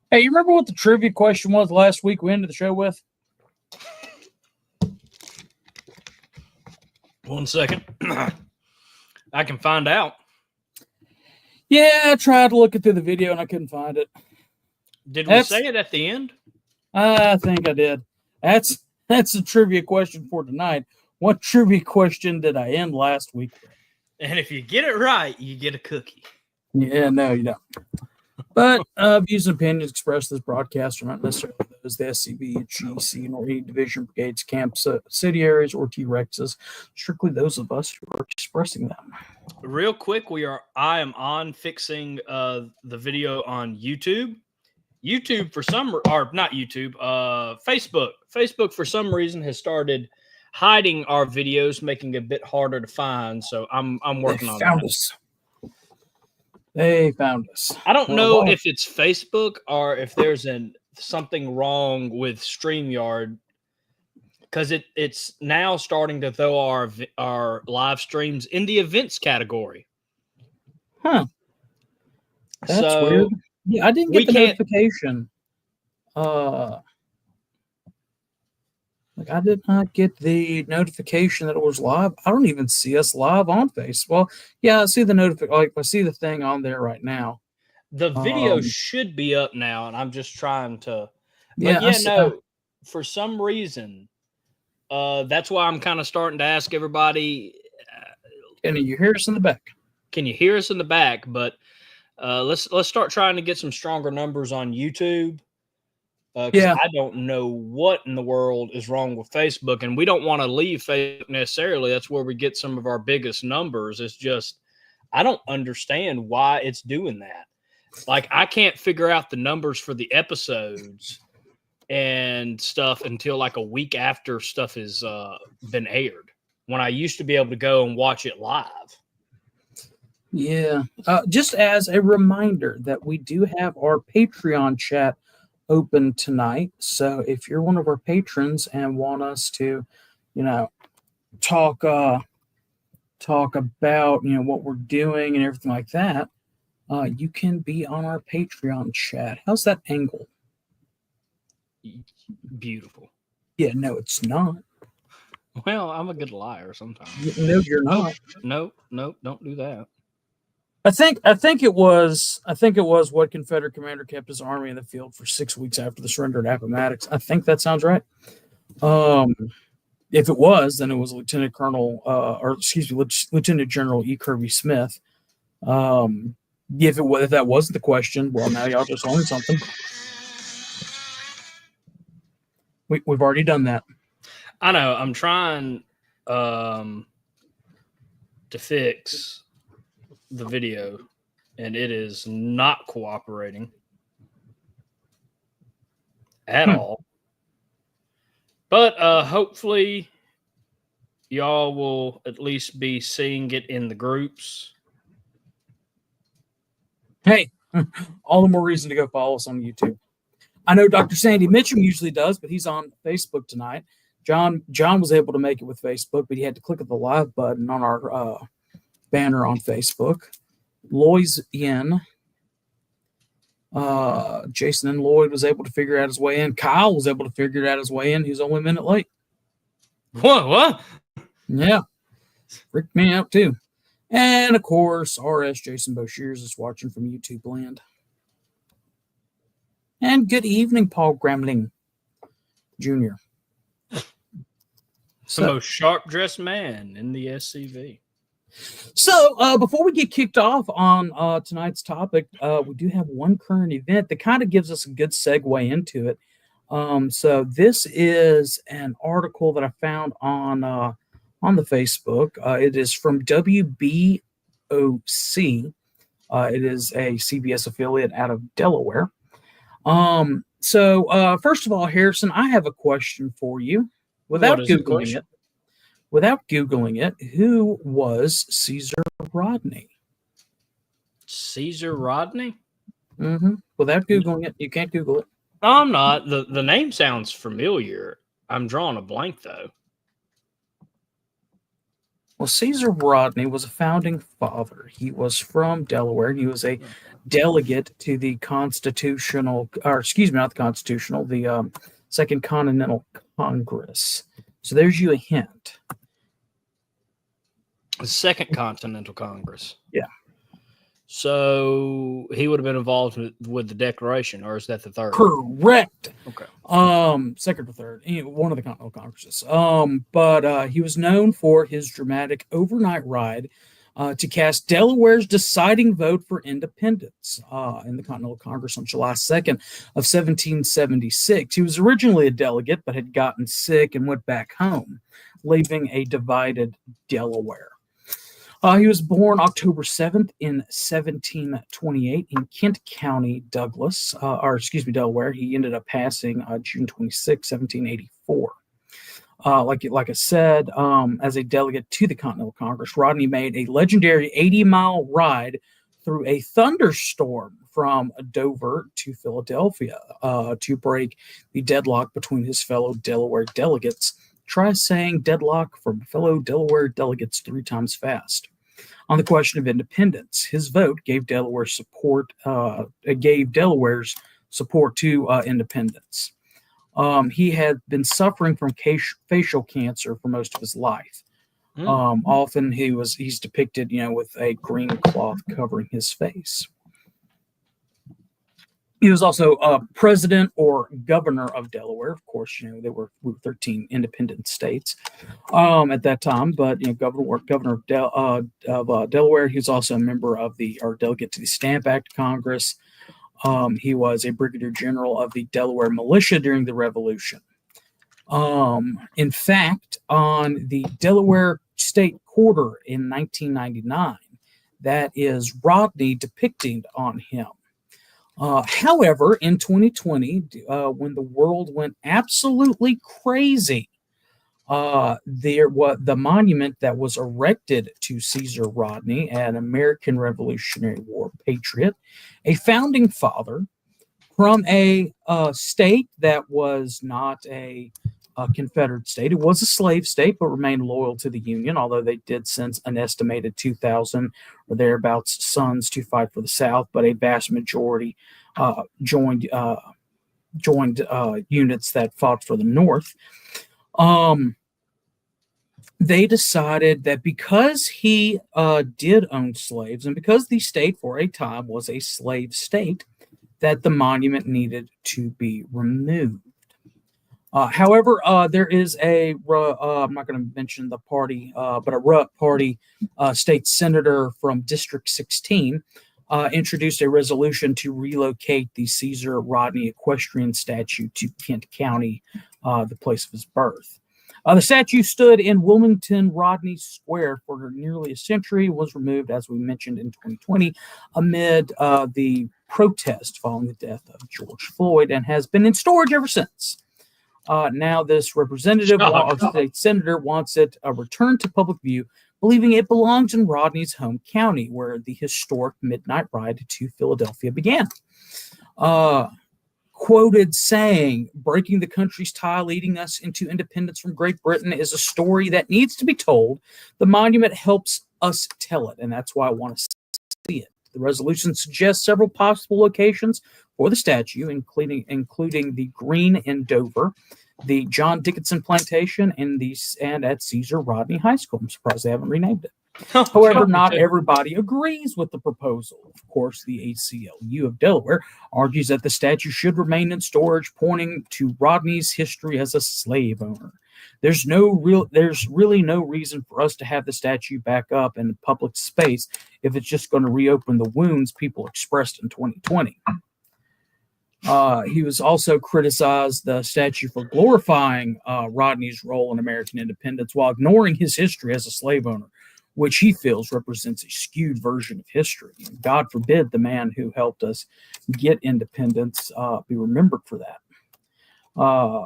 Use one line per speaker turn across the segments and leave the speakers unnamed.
Hey, you remember what the trivia question was last week we ended the show with?
1 second. I can find out.
Yeah, I tried looking through the video and I couldn't find it.
Did we say it at the end?
I think I did. That's the trivia question for tonight. What trivia question did I end last week with?
And if you get it right, you get a cookie.
Yeah, no, you don't. But views and opinions expressed in this broadcast are not necessarily those of the SCV, GC, nor any division, brigades, camps, subsidiaries, or T-Rexes. Strictly those of us who are expressing them.
Real quick, I am on fixing the video on YouTube. YouTube for some, or not YouTube, Facebook. Facebook for some reason has started hiding our videos, making it a bit harder to find. So I'm working on that.
They found us.
I don't know if it's Facebook or if there's something wrong with StreamYard, because it's now starting to throw our live streams in the events category.
Huh. That's weird. Yeah, I didn't get the notification. I did not get the notification that it was live. I don't even see us live on Facebook. Well, yeah, I see the notification. I see the thing on there right now.
The video should be up now, and I'm just trying to.
But
for some reason, that's why I'm kind of starting to ask everybody.
Can you hear us in the back?
Can you hear us in the back? But let's start trying to get some stronger numbers on YouTube. I don't know what in the world is wrong with Facebook, and we don't want to leave Facebook necessarily. That's where we get some of our biggest numbers. It's just, I don't understand why it's doing that. Like, I can't figure out the numbers for the episodes and stuff until like a week after stuff has been aired, when I used to be able to go and watch it live.
Yeah. Just as a reminder that we do have our Patreon chat open tonight. So if you're one of our patrons and want us to, talk about, what we're doing and everything like that, you can be on our Patreon chat. How's that angle?
Beautiful.
Yeah, no, it's not.
Well, I'm a good liar sometimes.
No, you're not.
Nope, don't do that.
I think it was what Confederate commander kept his army in the field for 6 weeks after the surrender at Appomattox. I think that sounds right. If it was, then it was Lieutenant General E. Kirby Smith. If that wasn't the question, well, now y'all just learned something. We've already done that.
I know. I'm trying to fix the video, and it is not cooperating at all. But hopefully y'all will at least be seeing it in the groups.
Hey, all the more reason to go follow us on YouTube. I know Dr. Sandy Mitchum usually does, but he's on Facebook tonight. John was able to make it with Facebook, but he had to click at the live button on our banner on Facebook. Loy's in. Jason and Lloyd was able to figure out his way in. Kyle was able to figure out his way in. He was only a minute late.
What?
Yeah. Freaked me out too. And of course, RS Jason Boshears is watching from YouTube land. And good evening, Paul Gramling Jr.
The most sharp-dressed man in the SCV.
So before we get kicked off on tonight's topic, we do have one current event that kind of gives us a good segue into it. So this is an article that I found on the Facebook. It is from WBOC. It is a CBS affiliate out of Delaware. So first of all, Harrison, I have a question for you. Without Googling it, who was Caesar Rodney?
Caesar Rodney?
Mm-hmm. Without Googling it, you can't Google it.
No, I'm not. The name sounds familiar. I'm drawing a blank, though.
Well, Caesar Rodney was a founding father. He was from Delaware. He was a delegate to the Constitutional, or excuse me, not the Constitutional, the Second Continental Congress. So there's you a hint.
The Second Continental Congress.
Yeah.
So he would have been involved with the Declaration, or is that the third?
Correct.
Okay.
Second or third, one of the Continental Congresses. But he was known for his dramatic overnight ride to cast Delaware's deciding vote for independence in the Continental Congress on July 2nd of 1776. He was originally a delegate, but had gotten sick and went back home, leaving a divided Delaware. He was born October 7th in 1728 in Kent County, Delaware. He ended up passing June 26, 1784. Like I said, as a delegate to the Continental Congress, Rodney made a legendary 80-mile ride through a thunderstorm from Dover to Philadelphia to break the deadlock between his fellow Delaware delegates. Try saying deadlock from fellow Delaware delegates 3 times fast. On the question of independence, his vote gave Delaware's support to independence. He had been suffering from facial cancer for most of his life. Often he's depicted, with a green cloth covering his face. He was also president or governor of Delaware. Of course, there were 13 independent states at that time. But governor of Delaware. He was also a member of delegate to the Stamp Act Congress. He was a brigadier general of the Delaware militia during the Revolution. In fact, on the Delaware State Quarter in 1999, that is Rodney depicting on him. However, in 2020, when the world went absolutely crazy, the monument that was erected to Caesar Rodney, an American Revolutionary War patriot, a founding father from a state that was not a Confederate state. It was a slave state, but remained loyal to the Union, although they did send an estimated 2,000 or thereabouts sons to fight for the South, but a vast majority joined units that fought for the North. They decided that because he did own slaves, and because the state for a time was a slave state, that the monument needed to be removed. However, there is I'm not going to mention the party, but a party state senator from District 16 introduced a resolution to relocate the Caesar Rodney equestrian statue to Kent County, the place of his birth. The statue stood in Wilmington Rodney Square for nearly a century, was removed, as we mentioned, in 2020 amid the protest following the death of George Floyd, and has been in storage ever since. Now this representative or state senator wants it returned to public view, believing it belongs in Rodney's home county, where the historic midnight ride to Philadelphia began. Quoted saying, "Breaking the country's tie, leading us into independence from Great Britain, is a story that needs to be told. The monument helps us tell it, and that's why I want to see it." The resolution suggests several possible locations for the statue, including the Green in Dover, the John Dickinson Plantation, and at Caesar Rodney High School. I'm surprised they haven't renamed it. However, not everybody agrees with the proposal. Of course, the ACLU of Delaware argues that the statue should remain in storage, pointing to Rodney's history as a slave owner. There's really no reason for us to have the statue back up in public space if it's just going to reopen the wounds people expressed in 2020. He was also criticized the statue for glorifying Rodney's role in American independence while ignoring his history as a slave owner, which he feels represents a skewed version of history. God forbid the man who helped us get independence be remembered for that.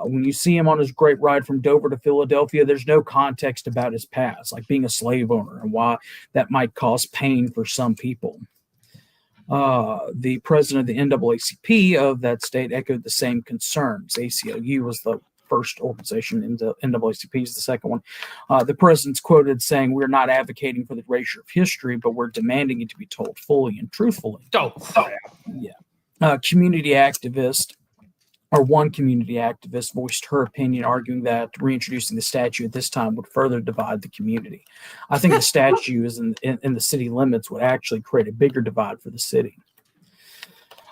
When you see him on his great ride from Dover to Philadelphia, there's no context about his past, like being a slave owner, and why that might cause pain for some people. The president of the NAACP of that state echoed the same concerns. ACLU was the first organization, in the NAACP is the second one. The president's quoted saying, "We're not advocating for the erasure of history, but we're demanding it to be told fully and truthfully."
Oh,
yeah. One community activist voiced her opinion, arguing that reintroducing the statue at this time would further divide the community. I think the statue is in the city limits would actually create a bigger divide for the city.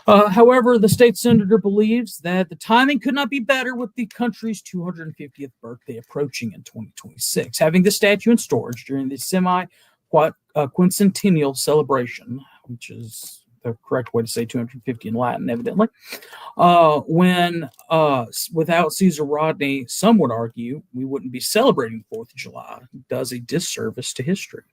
However, the state senator believes that the timing could not be better with the country's 250th birthday approaching in 2026. Having the statue in storage during the semi-quincentennial celebration, which is the correct way to say 250 in Latin, evidently, when without Caesar Rodney, some would argue we wouldn't be celebrating the 4th of July, does a disservice to history.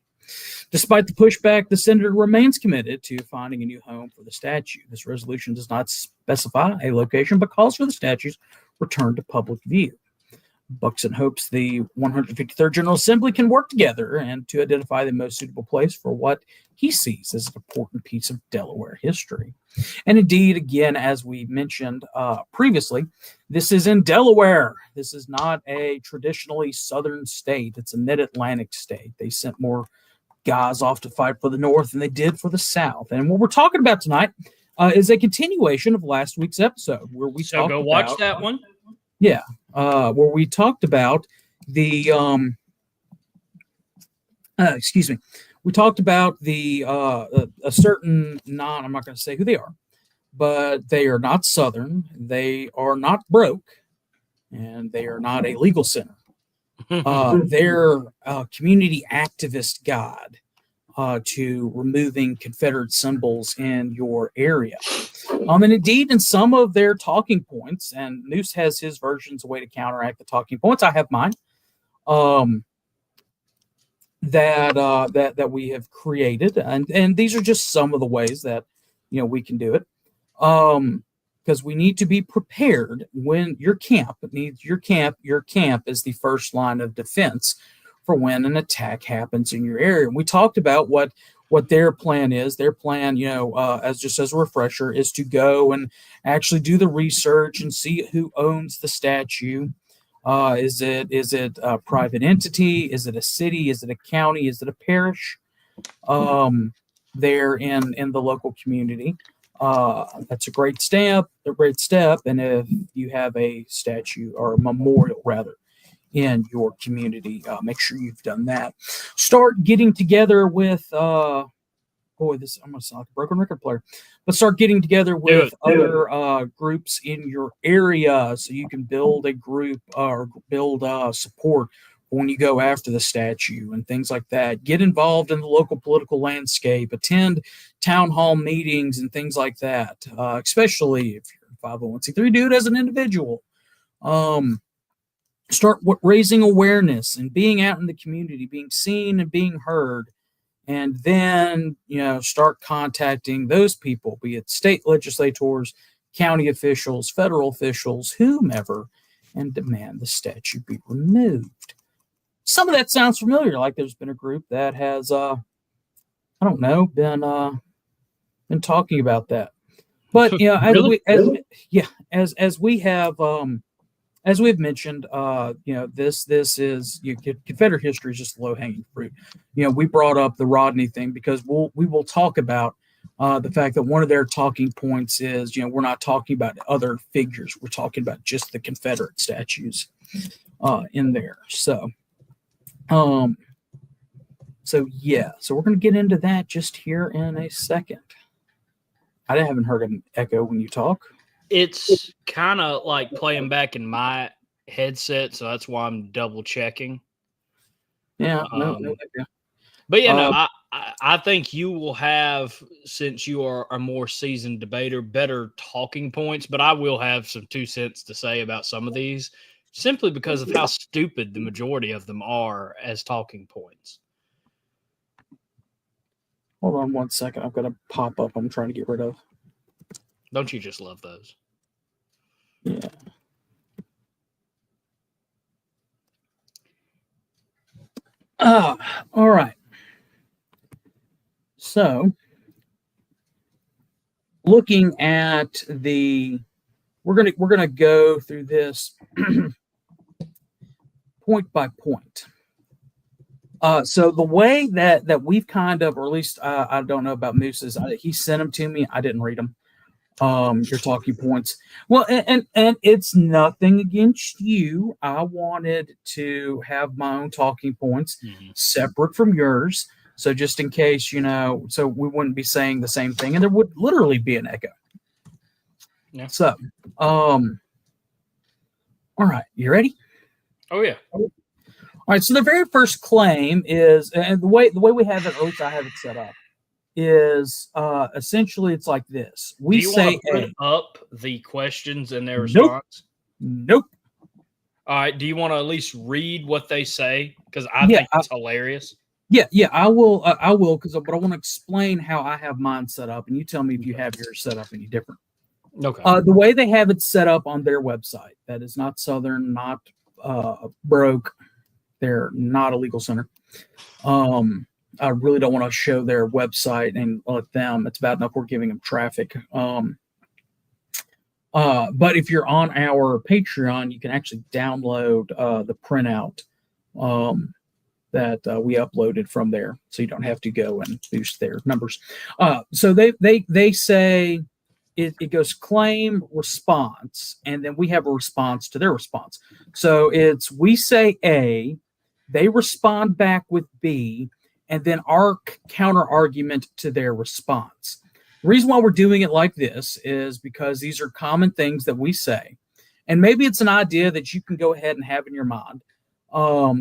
Despite the pushback, the senator remains committed to finding a new home for the statue. This resolution does not specify a location, but calls for the statue's return to public view. Buxton hopes the 153rd General Assembly can work together and to identify the most suitable place for what he sees as an important piece of Delaware history. And indeed, again, as we mentioned previously, this is in Delaware. This is not a traditionally southern state. It's a mid-Atlantic state. They sent more guys off to fight for the North than they did for the South. And what we're talking about tonight is a continuation of last week's episode where we talked about...
watch that one.
Yeah, where we talked about the we talked about the a certain I'm not going to say who they are, but they are not Southern, they are not broke, and they are not a legal center. They're a community activist guide to removing Confederate symbols in your area. And indeed, in some of their talking points, and Moose has his versions, a way to counteract the talking points. I have mine. That we have created, and these are just some of the ways that we can do it. Because we need to be prepared when your camp is the first line of defense for when an attack happens in your area. And we talked about what their plan is. Their plan, as a refresher, is to go and actually do the research and see who owns the statue. Is it a private entity? Is it a city? Is it a county? Is it a parish? There in the local community. That's a great step. And if you have a statue or a memorial, rather, in your community, make sure you've done that. Start getting together with I'm going to sound like a broken record player, but start getting together with other groups in your area so you can build a group or build support when you go after the statue and things like that. Get involved in the local political landscape, attend town hall meetings and things like that, especially if you're a 501c3, do it as an individual. Start raising awareness and being out in the community, being seen and being heard. And then, start contacting those people, be it state legislators, county officials, federal officials, whomever, and demand the statue be removed. Some of that sounds familiar, like there's been a group that has, been talking about that. But,
Really?
as we have mentioned, this is Confederate history is just low hanging fruit. We brought up the Rodney thing because we will talk about the fact that one of their talking points is, we're not talking about other figures. We're talking about just the Confederate statues in there. So we're going to get into that just here in a second. I haven't heard an echo when you talk.
It's kind of like playing back in my headset, so that's why I'm double checking.
Yeah, no.
But I think you will have, since you are a more seasoned debater, better talking points. But I will have some 2 cents to say about some of these, simply because of how stupid the majority of them are as talking points.
Hold on 1 second. I've got a pop up I'm trying to get rid of.
Don't you just love those?
Yeah. All right. So, looking at we're gonna go through this point by point. So the way that we've kind of, or at least I don't know about Moose's, he sent them to me. I didn't read them. Your talking points. Well, and it's nothing against you. I wanted to have my own talking points separate from yours. So just in case, so we wouldn't be saying the same thing and there would literally be an echo.
Yeah.
So, all right, you ready?
Oh yeah.
All right. So the very first claim is, and the way we have it, or at least I have it set up, is essentially it's like this. We say
put up the questions and their
response. Nope.
All right. Do you want to at least read what they say? Because I think it's hilarious.
Yeah, I will. But I want to explain how I have mine set up, and you tell me if you have yours set up any different.
Okay.
The way they have it set up on their website, that is not Southern, not broke. They're not a legal center. I really don't want to show their website and let them. It's bad enough we're giving them traffic. But if you're on our Patreon, you can actually download the printout that we uploaded from there, so you don't have to go and boost their numbers. So they say it goes claim, response, and then we have a response to their response. So it's we say A, they respond back with B, and then our counter argument to their response. The reason why we're doing it like this is because these are common things that we say. And maybe it's an idea that you can go ahead and have in your mind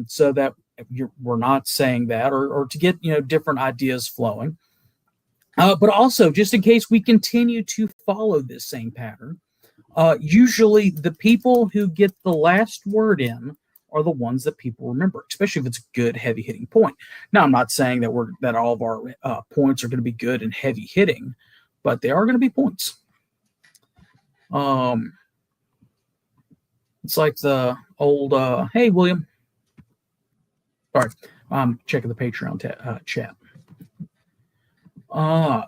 so that we're not saying that or to get, different ideas flowing. But also, just in case we continue to follow this same pattern, usually the people who get the last word in are the ones that people remember, especially if it's a good heavy hitting point. Now, I'm not saying that all of our points are going to be good and heavy hitting, but they are going to be points. It's like the old, hey, William. Sorry, I'm checking the Patreon chat.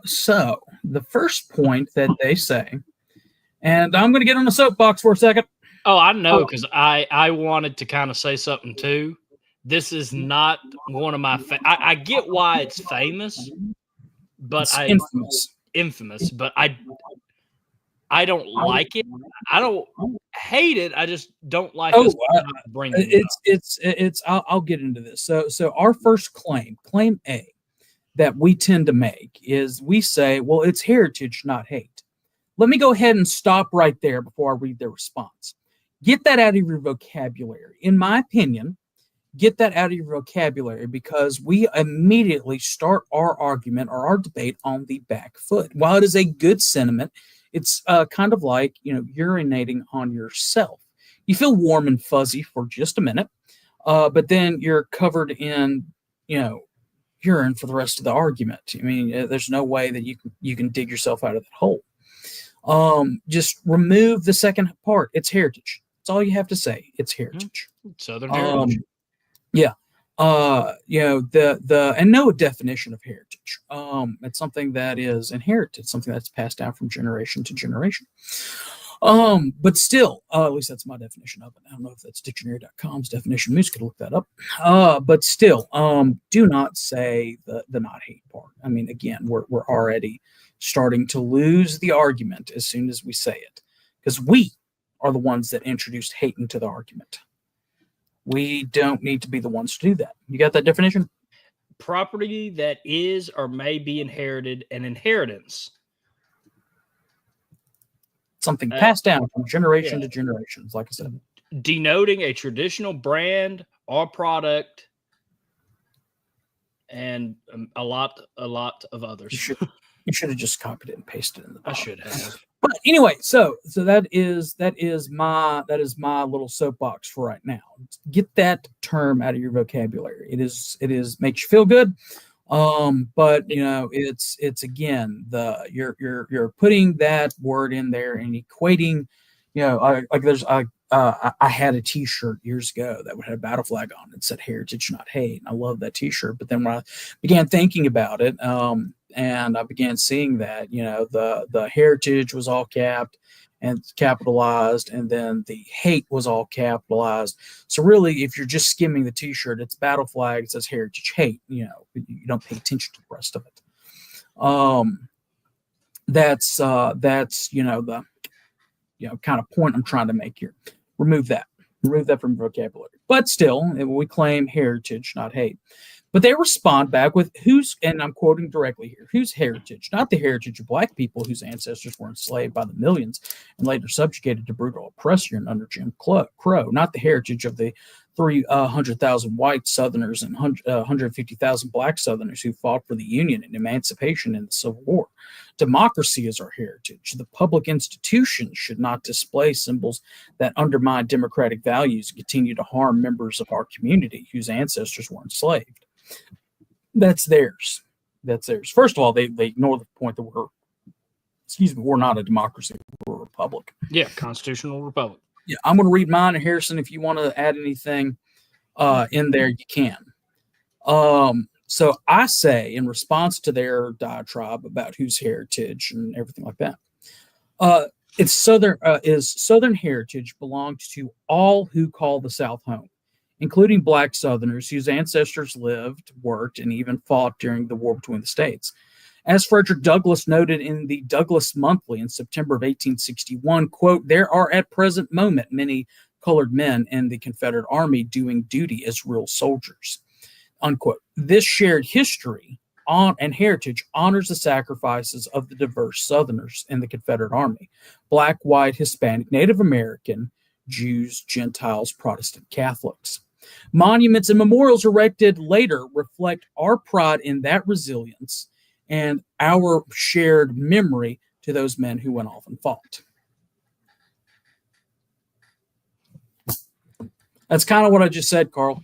So the first point that they say, and I'm going to get on the soapbox for a second.
Oh, I know, because I wanted to kind of say something too. This is not one of my. I get why it's famous, but
it's
infamous. But I don't like it. I don't hate it. I just don't like us bringing
it. I'll get into this. So our first claim A, that we tend to make is we say, well, it's heritage, not hate. Let me go ahead and stop right there before I read their response. Get that out of your vocabulary. In my opinion, get that out of your vocabulary because we immediately start our argument or our debate on the back foot. While it is a good sentiment, it's kind of like, urinating on yourself. You feel warm and fuzzy for just a minute, but then you're covered in, urine for the rest of the argument. I mean, there's no way that you can dig yourself out of that hole. Just remove the second part. It's heritage. That's all you have to say. It's heritage.
Southern heritage.
Yeah. And know a definition of heritage. It's something that is inherited, something that's passed down from generation to generation. But still, at least that's my definition of it. I don't know if that's dictionary.com's definition. Moose could look that up. But still, do not say the not hate part. I mean, again, we're already starting to lose the argument as soon as we say it, because we are the ones that introduced hate into the argument. We don't need to be the ones to do that. You got that definition?
Property that is or may be inherited, an inheritance.
Something passed down from generation to generations, like I said.
Denoting a traditional brand or product, and a lot of others.
You should have just copied it and pasted it in the bottom.
I should have.
But anyway, so that is my little soapbox for right now. Get that term out of your vocabulary. It is makes you feel good. But it's again you're putting that word in there and equating, I had a T-shirt years ago that had a battle flag on it, said heritage, not hate. And I love that T-shirt. But then when I began thinking about it, and I began seeing that, the heritage was all capped and capitalized, and then the hate was all capitalized. So really, if you're just skimming the T-shirt, it's battle flag. It says heritage hate. You don't pay attention to the rest of it. That's the kind of point I'm trying to make here. Remove that from vocabulary. But still, we claim heritage, not hate. But they respond back with and I'm quoting directly here, whose heritage? Not the heritage of black people whose ancestors were enslaved by the millions and later subjugated to brutal oppression under Jim Crow. Not the heritage of the 300,000 white Southerners and 150,000 black Southerners who fought for the Union and emancipation in the Civil War. Democracy is our heritage. The public institutions should not display symbols that undermine democratic values and continue to harm members of our community whose ancestors were enslaved. That's theirs. First of all, they ignore the point that we're not a democracy. We're a republic.
Yeah, constitutional republic.
Yeah, I'm going to read mine, and Harrison, if you want to add anything in there, you can. So I say, in response to their diatribe about whose heritage and everything like that, it's Southern heritage belongs to all who call the South home, including black Southerners whose ancestors lived, worked, and even fought during the war between the states. As Frederick Douglass noted in the Douglass Monthly in September of 1861, quote, there are at present moment many colored men in the Confederate Army doing duty as real soldiers, unquote. This shared history and heritage honors the sacrifices of the diverse Southerners in the Confederate Army, black, white, Hispanic, Native American, Jews, Gentiles, Protestant Catholics. Monuments and memorials erected later reflect our pride in that resilience and our shared memory to those men who went off and fought. That's kind of what I just said, Carl.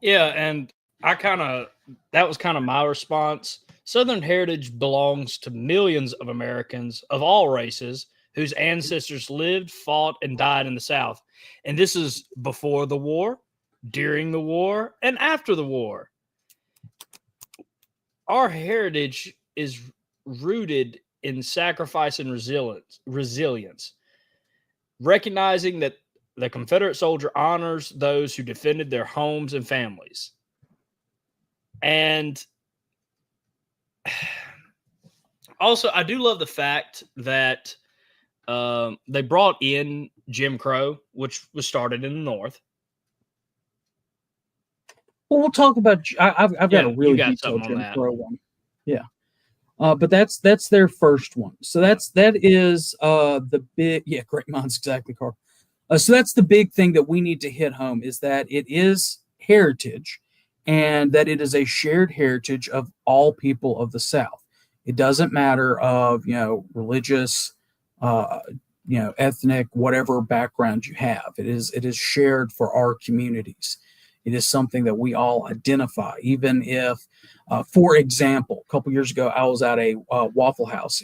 Yeah, and that was kind of my response. Southern heritage belongs to millions of Americans of all races whose ancestors lived, fought, and died in the South. And this is before the war, during the war, and after the war. Our heritage is rooted in sacrifice and resilience, recognizing that the Confederate soldier honors those who defended their homes and families. And also, I do love the fact that they brought in Jim Crow, which was started in the North.
Well, we'll talk about. I've got a really detailed Jim Crow one. Yeah, but that's their first one. So that is the big. Yeah, great minds, exactly, Carl. So that's the big thing that we need to hit home is that it is heritage, and that it is a shared heritage of all people of the South. It doesn't matter of religious, ethnic, whatever background you have. It is shared for our communities. It is something that we all identify, even if, for example, a couple years ago, I was at a Waffle House,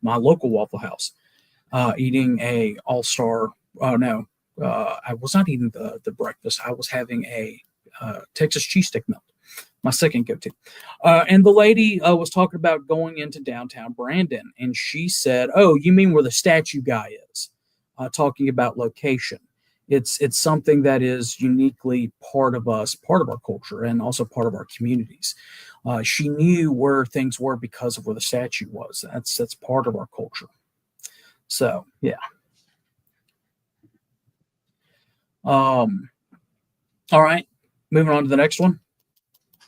my local Waffle House, eating a all-star. Oh, no, I was not eating the breakfast. I was having a Texas cheesesteak melt, my second go-to. And the lady was talking about going into downtown Brandon, and she said, oh, you mean where the statue guy is, talking about location. It's something that is uniquely part of us, part of our culture, and also part of our communities. She knew where things were because of where the statue was. That's part of our culture. So, yeah. All right, moving on to the next one.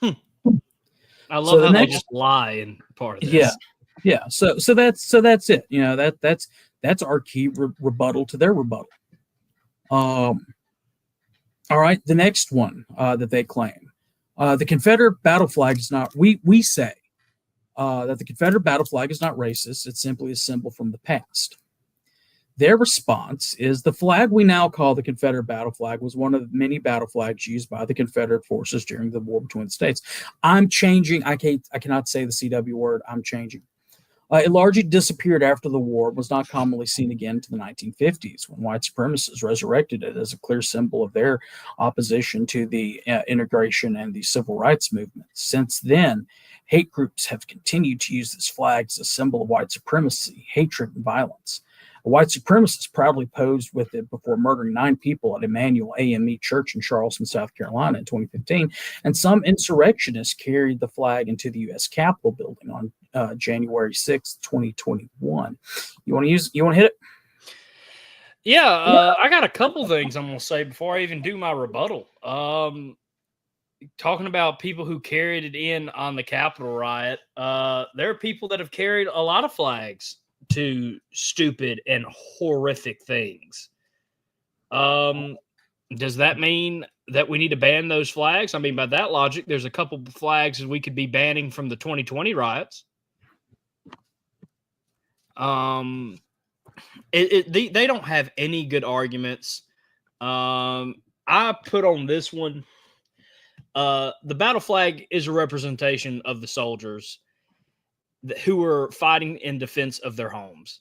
I love how they just lie in part of this.
Yeah. So that's it. That's our key rebuttal to their rebuttal. All right, the next one that they claim, the Confederate battle flag is not. We say that the Confederate battle flag is not racist. It's simply a symbol from the past. Their response is the flag we now call the Confederate battle flag was one of the many battle flags used by the Confederate forces during the war between the states. I'm changing. I cannot say the CW word. I'm changing. It largely disappeared after the war, was not commonly seen again until the 1950s, when white supremacists resurrected it as a clear symbol of their opposition to the integration and the civil rights movement. Since then, hate groups have continued to use this flag as a symbol of white supremacy, hatred, and violence. A white supremacist proudly posed with it before murdering 9 people at Emmanuel AME Church in Charleston, South Carolina in 2015. And some insurrectionists carried the flag into the U.S. Capitol building on January 6th, 2021. You want to hit it?
Yeah, I got a couple things I'm going to say before I even do my rebuttal. Talking about people who carried it in on the Capitol riot, there are people that have carried a lot of flags to stupid and horrific things. Does that mean that we need to ban those flags? I mean, by that logic, there's a couple of flags that we could be banning from the 2020 riots. They don't have any good arguments. I put on this one, the battle flag is a representation of the soldiers who were fighting in defense of their homes.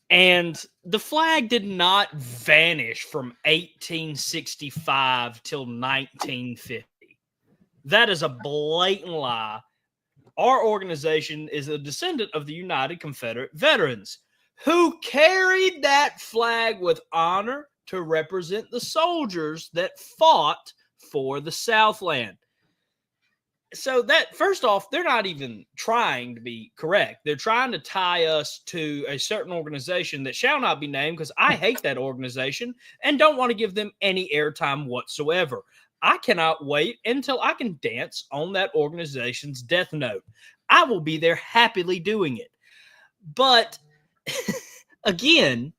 And the flag did not vanish from 1865 till 1950. That is a blatant lie. Our organization is a descendant of the United Confederate Veterans who carried that flag with honor to represent the soldiers that fought for the Southland. So that, first off, they're not even trying to be correct. They're trying to tie us to a certain organization that shall not be named because I hate that organization and don't want to give them any airtime whatsoever. I cannot wait until I can dance on that organization's death note. I will be there happily doing it. But again,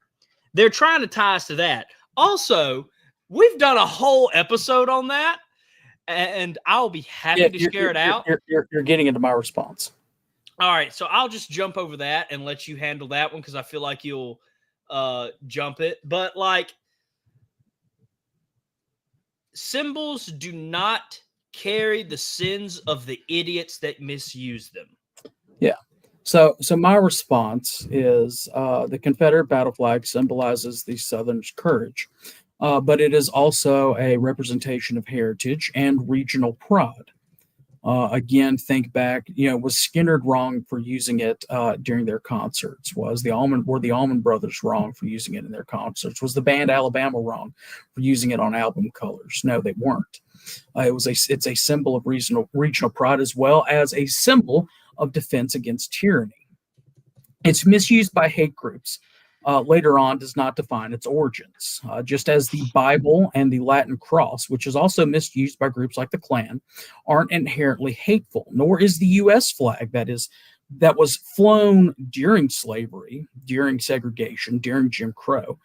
they're trying to tie us to that. Also, we've done a whole episode on that, and I'll be happy to share it out.
You're getting into my response.
All right, so I'll just jump over that and let you handle that one because I feel like you'll jump it. But like, symbols do not carry the sins of the idiots that misuse them.
Yeah. So my response is the Confederate battle flag symbolizes the Southern's courage, but it is also a representation of heritage and regional pride. Again, think back, was Skinner wrong for using it during their concerts? Were the Allman Brothers wrong for using it in their concerts? Was the band Alabama wrong for using it on album covers? No, they weren't. It's a symbol of regional pride as well as a symbol of defense against tyranny. It's misused by hate groups. Later on does not define its origins, just as the Bible and the Latin cross, which is also misused by groups like the Klan, aren't inherently hateful, nor is the U.S. flag that was flown during slavery, during segregation, during Jim Crow,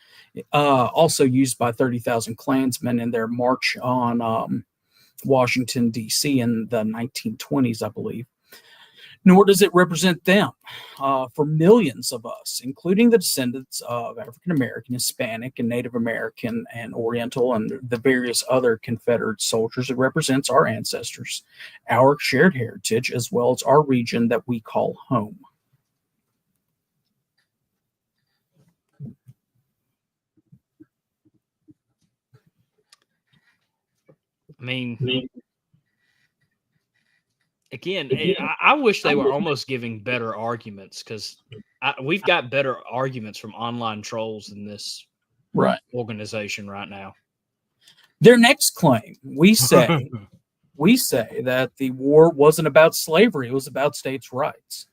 also used by 30,000 Klansmen in their march on Washington, D.C. in the 1920s, I believe. Nor does it represent them. For millions of us, including the descendants of African American, Hispanic, and Native American, and Oriental, and the various other Confederate soldiers, it represents our ancestors, our shared heritage, as well as our region that we call home.
I mean, again, I wish they were almost giving better arguments because we've got better arguments from online trolls in this organization right now.
Their next claim, we say that the war wasn't about slavery, it was about states' rights.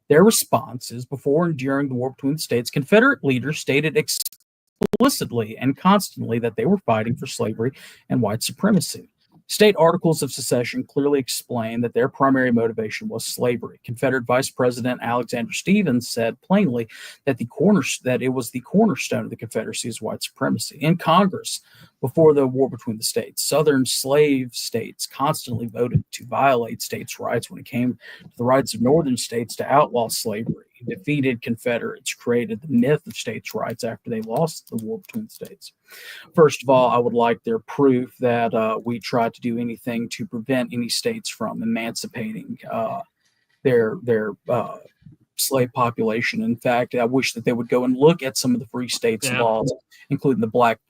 Their response is before and during the war between the states, Confederate leaders stated explicitly and constantly that they were fighting for slavery and white supremacy. State articles of secession clearly explain that their primary motivation was slavery. Confederate Vice President Alexander Stephens said plainly that it was the cornerstone of the Confederacy's white supremacy. In Congress, before the war between the states, Southern slave states constantly voted to violate states' rights when it came to the rights of Northern states to outlaw slavery. Defeated Confederates created the myth of states' rights after they lost the war between the states. First of all, I would like their proof that we tried to do anything to prevent any states from emancipating their slave population. In fact, I wish that they would go and look at some of the free states' laws, including the black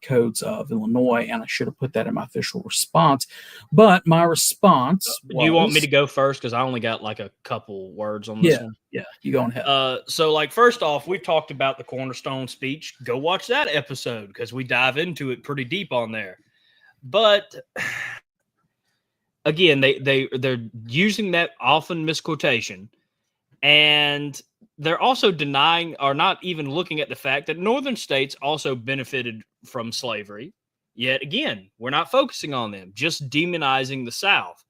codes of Illinois, and I should have put that in my official response. But my response
was, do you want me to go first? Because I only got like a couple words on this one.
Yeah, you go ahead.
So, like, first off, we've talked about the Cornerstone speech. Go watch that episode because we dive into it pretty deep on there. But again, they're using that often misquotation, and they're also denying or not even looking at the fact that northern states also benefited from slavery. Yet again, we're not focusing on them, just demonizing the South.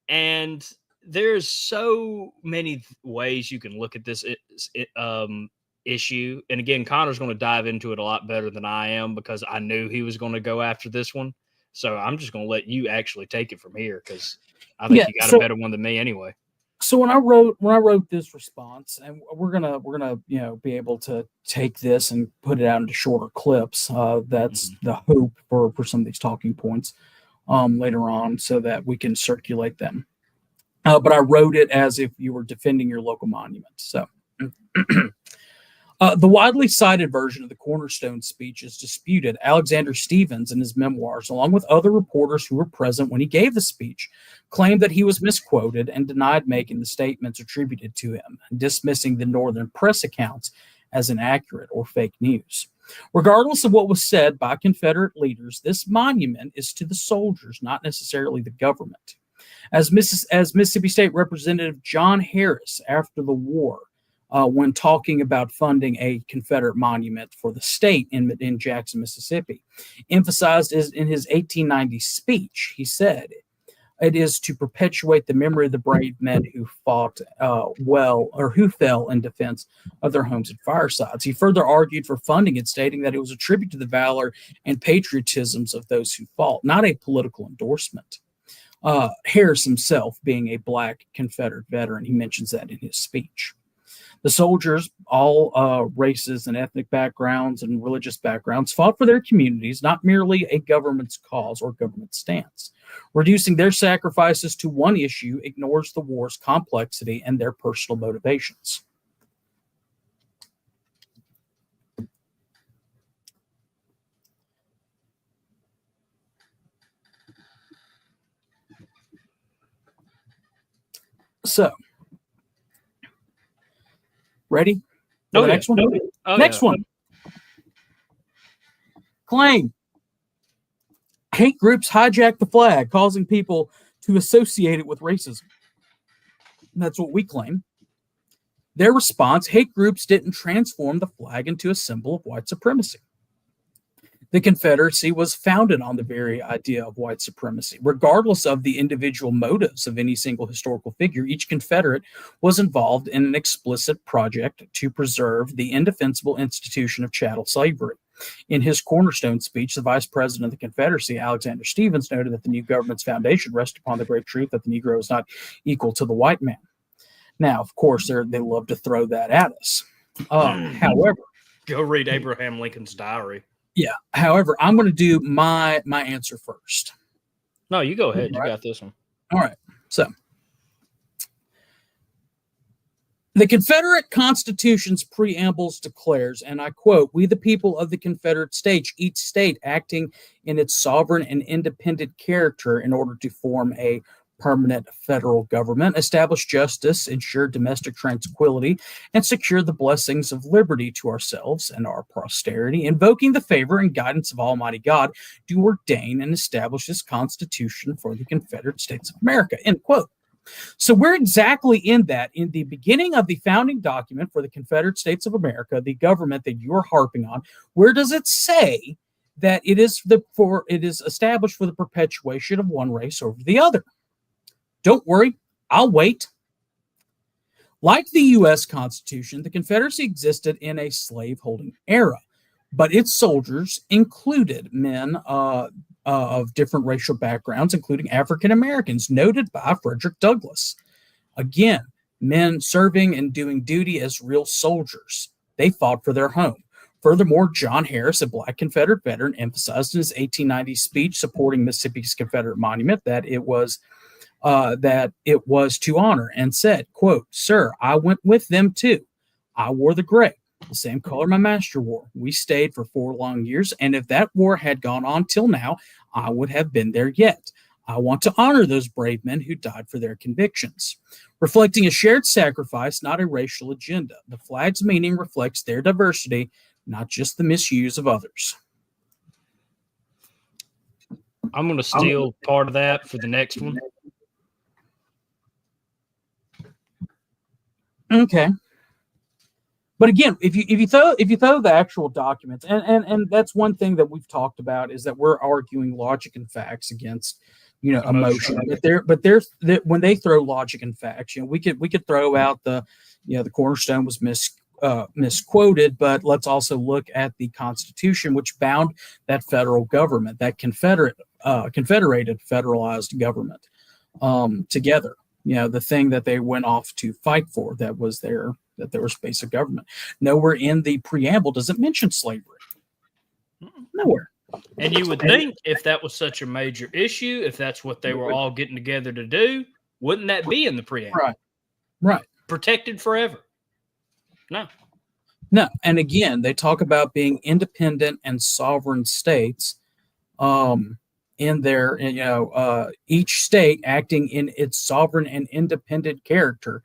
And there's so many ways you can look at this issue. And again, Connor's going to dive into it a lot better than I am because I knew he was going to go after this one. So I'm just going to let you actually take it from here because I think you got a better one than me anyway.
So when I wrote this response, and we're gonna be able to take this and put it out into shorter clips. That's the hope for some of these talking points later on, so that we can circulate them. But I wrote it as if you were defending your local monument. So. The widely cited version of the Cornerstone speech is disputed. Alexander Stephens, in his memoirs, along with other reporters who were present when he gave the speech, claimed that he was misquoted and denied making the statements attributed to him, dismissing the Northern press accounts as inaccurate or fake news. Regardless of what was said by Confederate leaders, this monument is to the soldiers, not necessarily the government. As Mississippi State Representative John Harris, after the war, when talking about funding a Confederate monument for the state in Jackson, Mississippi, emphasized in his 1890 speech, he said, "It is to perpetuate the memory of the brave men who fought who fell in defense of their homes and firesides." He further argued for funding it, stating that it was a tribute to the valor and patriotisms of those who fought, not a political endorsement. Harris himself, being a black Confederate veteran, he mentions that in his speech. The soldiers, all races and ethnic backgrounds and religious backgrounds, fought for their communities, not merely a government's cause or government stance. Reducing their sacrifices to one issue ignores the war's complexity and their personal motivations. So, ready? Next one. Next one. Claim. Hate groups hijack the flag, causing people to associate it with racism. That's what we claim. Their response: hate groups didn't transform the flag into a symbol of white supremacy. The Confederacy was founded on the very idea of white supremacy. Regardless of the individual motives of any single historical figure, each Confederate was involved in an explicit project to preserve the indefensible institution of chattel slavery. In his Cornerstone speech, the Vice President of the Confederacy, Alexander Stephens, noted that the new government's foundation rests upon the great truth that the Negro is not equal to the white man. Now, of course, they love to throw that at us. However,
go read Abraham Lincoln's diary.
Yeah. However, I'm going to do my answer first.
No, you go ahead. You got this one.
All right. So, the Confederate Constitution's preambles declares, and I quote, "We the people of the Confederate States, each state acting in its sovereign and independent character in order to form a permanent federal government, establish justice, ensure domestic tranquility, and secure the blessings of liberty to ourselves and our posterity, invoking the favor and guidance of Almighty God, do ordain and establish this Constitution for the Confederate States of America," end quote. So we're exactly in that. In the beginning of the founding document for the Confederate States of America, the government that you're harping on, where does it say that it is established for the perpetuation of one race over the other? Don't worry, I'll wait. Like the U.S. Constitution, the Confederacy existed in a slaveholding era, but its soldiers included men of different racial backgrounds, including African Americans, noted by Frederick Douglass. Again, men serving and doing duty as real soldiers. They fought for their home. Furthermore, John Harris, a black Confederate veteran, emphasized in his 1890 speech supporting Mississippi's Confederate monument that it was that it was to honor, and said, quote, "Sir, I went with them too. I wore the gray, the same color my master wore. We stayed for 4 long years, and if that war had gone on till now, I would have been there yet. I want to honor those brave men who died for their convictions." Reflecting a shared sacrifice, not a racial agenda. The flag's meaning reflects their diversity, not just the misuse of others.
I'm going to steal part of that for the next one.
Okay. But again, if you throw the actual documents, and that's one thing that we've talked about, is that we're arguing logic and facts against emotion. But when they throw logic and facts, we could throw out the cornerstone was misquoted, but let's also look at the Constitution, which bound that federal government, that confederated federalized government, together. The thing that they went off to fight for, that was their basic government. Nowhere in the preamble does it mention slavery. Nowhere.
And you would think if that was such a major issue, if that's what they were all getting together to do, wouldn't that be in the preamble?
Right.
Protected forever. No.
And again, they talk about being independent and sovereign states, in their, each state acting in its sovereign and independent character.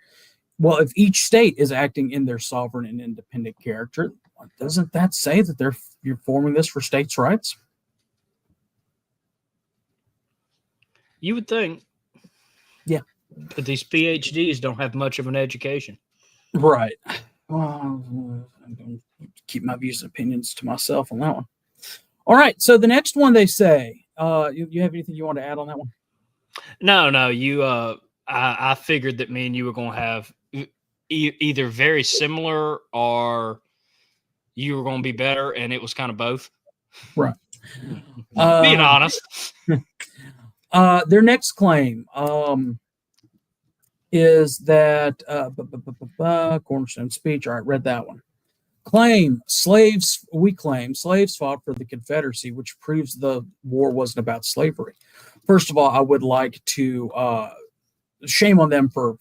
Well, if each state is acting in their sovereign and independent character, doesn't that say that you're forming this for states' rights?
You would think.
Yeah.
But these PhDs don't have much of an education.
Right. Well, I'm going to keep my views and opinions to myself on that one. All right. So the next one they say, you have anything you want to add on that one?
No. You, I figured that me and you were going to have either very similar or you were going to be better, and it was kind of both.
Right.
Being honest.
Their next claim is that cornerstone speech. All right, read that one. We claim slaves fought for the Confederacy, which proves the war wasn't about slavery. First of all, I would like to shame on them for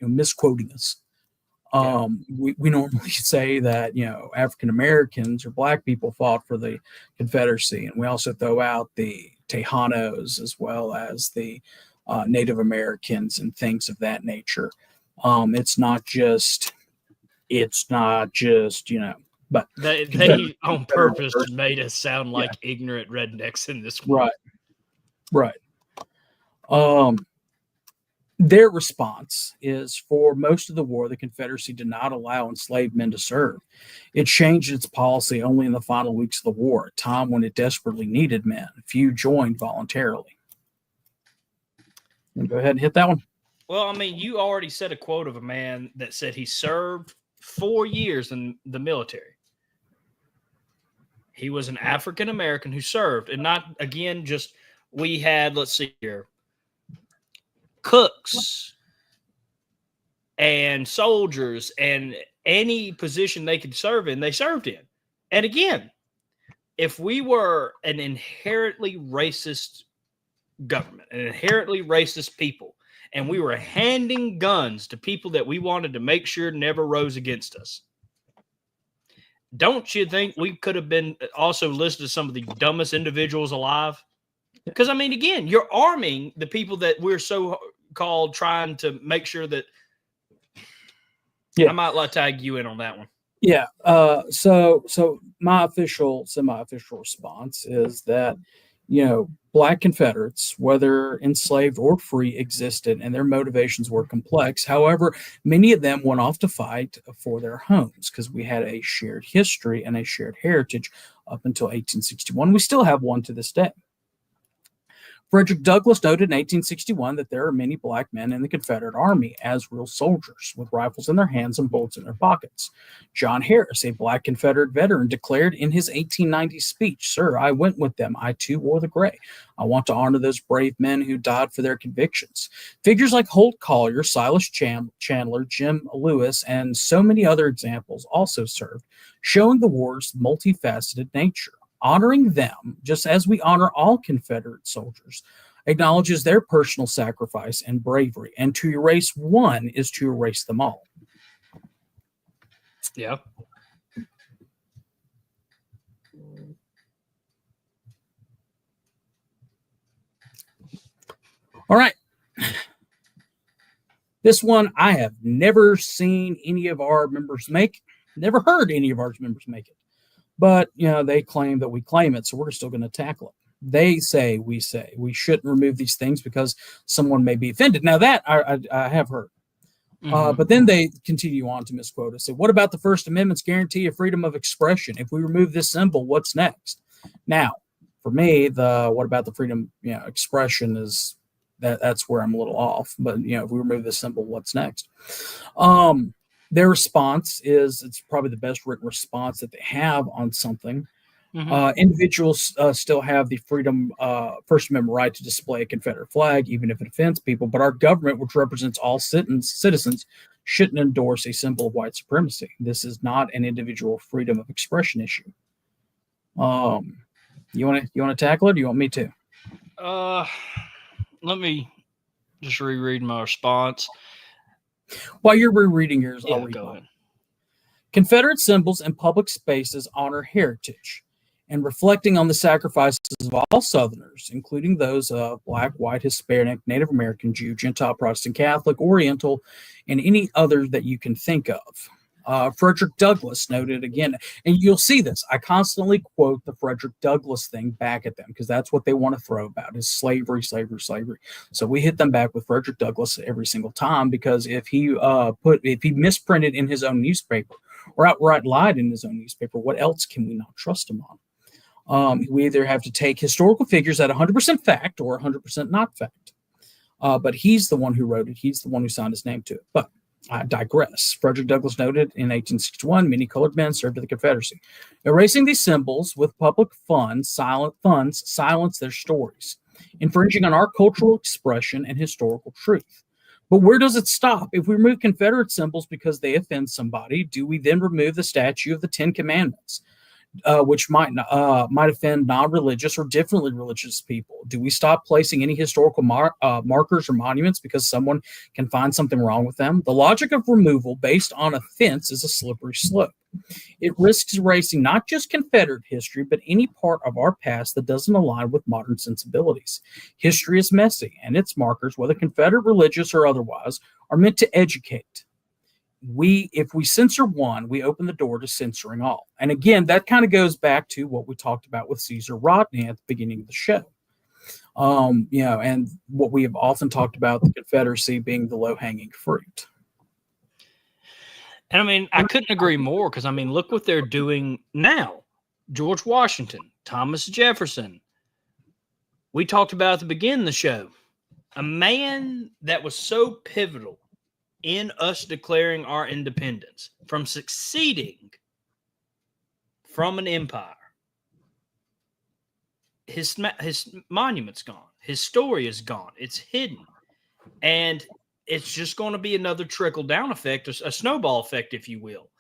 misquoting us. We normally say that African Americans or Black people fought for the Confederacy, and we also throw out the Tejanos as well as the Native Americans and things of that nature. It's not just but
they on purpose made us sound like ignorant rednecks in this one.
Right. Their response is, for most of the war, the Confederacy did not allow enslaved men to serve. It changed its policy only in the final weeks of the war, a time when it desperately needed men. Few joined voluntarily. Go ahead and hit that one.
Well, I mean, you already said a quote of a man that said he served 4 years in the military. He was an African American who served, and not, again, just we had, let's see here, cooks and soldiers and any position they could serve in, they served in. And again, if we were an inherently racist government, an inherently racist people, and we were handing guns to people that we wanted to make sure never rose against us, don't you think we could have been also listed as some of the dumbest individuals alive? Because, I mean, again, you're arming the people that we're so-called trying to make sure that I might let tag you in on that one.
Yeah. So my semi-official response is that, Black Confederates, whether enslaved or free, existed, and their motivations were complex. However, many of them went off to fight for their homes because we had a shared history and a shared heritage up until 1861. We still have one to this day. Frederick Douglass noted in 1861 that there are many Black men in the Confederate Army as real soldiers, with rifles in their hands and bullets in their pockets. John Harris, a Black Confederate veteran, declared in his 1890 speech, "Sir, I went with them. I too wore the gray. I want to honor those brave men who died for their convictions." Figures like Holt Collier, Silas Chandler, Jim Lewis, and so many other examples also served, showing the war's multifaceted nature. Honoring them, just as we honor all Confederate soldiers, acknowledges their personal sacrifice and bravery, and to erase one is to erase them all.
Yeah.
All right. This one I have never seen any of our members make, never heard any of our members make it. But, they claim that we claim it, so we're still going to tackle it. They say we shouldn't remove these things because someone may be offended. Now, that I have heard. But then they continue on to misquote us. Say, what about the First Amendment's guarantee of freedom of expression? If we remove this symbol, what's next? Now, for me, what about the freedom expression is that's where I'm a little off. But if we remove this symbol, what's next? Their response is it's probably the best written response that they have on something. Individuals still have the freedom, First Amendment right to display a Confederate flag, even if it offends people. But our government, which represents all citizens, shouldn't endorse a symbol of white supremacy. This is not an individual freedom of expression issue. You want to tackle it? Or do you want me to?
Let me just reread my response.
While you're rereading yours,
I'll
read
go
mine.
ahead.
Confederate symbols in public spaces honor heritage and reflecting on the sacrifices of all Southerners, including those of Black, white, Hispanic, Native American, Jew, Gentile, Protestant, Catholic, Oriental, and any other that you can think of. Frederick Douglass noted again, and you'll see this. I constantly quote the Frederick Douglass thing back at them because that's what they want to throw about is slavery, slavery, slavery. So we hit them back with Frederick Douglass every single time because if he misprinted in his own newspaper or outright lied in his own newspaper, what else can we not trust him on? We either have to take historical figures at 100% fact or 100% not fact. But he's the one who wrote it. He's the one who signed his name to it. But I digress. Frederick Douglass noted in 1861, many colored men served in the Confederacy. Erasing these symbols with public funds silence their stories, infringing on our cultural expression and historical truth. But where does it stop? If we remove Confederate symbols because they offend somebody, do we then remove the statue of the Ten Commandments, which might offend non-religious or differently religious people? Do we stop placing any historical markers or monuments because someone can find something wrong with them? The logic of removal based on offense is a slippery slope. It risks erasing not just Confederate history, but any part of our past that doesn't align with modern sensibilities. History is messy, and its markers, whether Confederate, religious, or otherwise, are meant to educate. If we censor one, we open the door to censoring all. And again, that kind of goes back to what we talked about with Caesar Rodney at the beginning of the show. And what we have often talked about the Confederacy being the low-hanging fruit.
And I mean, I couldn't agree more because, I mean, look what they're doing now. George Washington, Thomas Jefferson. We talked about at the beginning of the show. A man that was so pivotal in us declaring our independence from succeeding from an empire. His monument's gone. His story is gone. It's hidden. And it's just going to be another trickle-down effect, a snowball effect, if you will,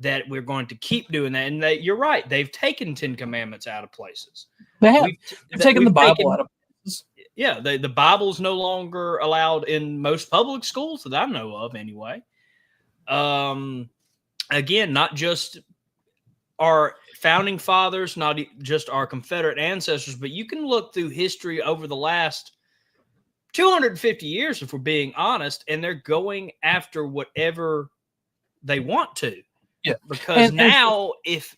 that we're going to keep doing that. And you're right. They've taken 10 Commandments out of places.
They have. They've taken the Bible out of places.
Yeah, the Bible's no longer allowed in most public schools that I know of anyway. Again, not just our founding fathers, not just our Confederate ancestors, but you can look through history over the last 250 years, if we're being honest, and they're going after whatever they want to.
Yeah.
Because now if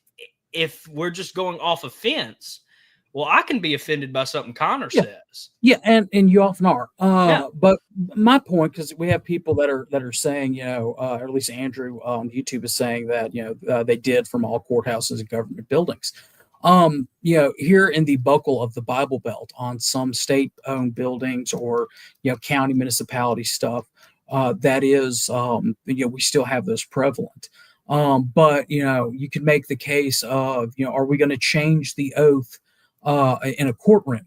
we're just going off a fence, well, I can be offended by something Connor says. Yeah,
and you often are. But my point, because we have people that are saying, or at least Andrew on YouTube is saying that they did from all courthouses and government buildings. Here in the buckle of the Bible Belt on some state-owned buildings or county municipality stuff, that is, we still have those prevalent. But you could make the case of, are we going to change the oath in a courtroom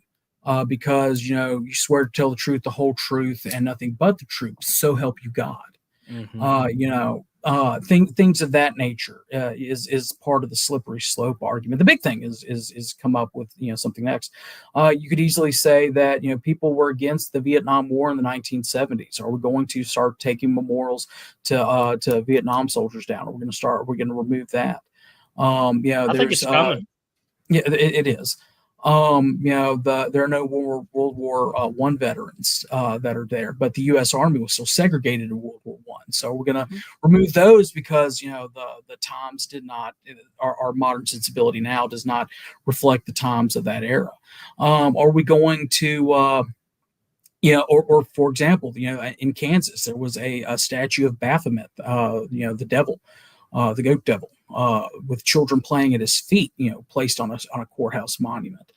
because you swear to tell the truth, the whole truth, and nothing but the truth? So help you God.
Mm-hmm.
things of that nature is part of the slippery slope argument. The big thing is come up with something next. You could easily say that people were against the Vietnam War in the 1970s. Are we going to start taking memorials to Vietnam soldiers down? Are we going to remove that?
I think it's coming.
Yeah, it is. There are no World War I veterans that are there, but the U.S. Army was still segregated in World War I. So we're going to remove those because the times did not. Our modern sensibility now does not reflect the times of that era. Are we going to or for example, in Kansas there was a statue of Baphomet, the devil, the goat devil, with children playing at his feet, placed on a courthouse monument,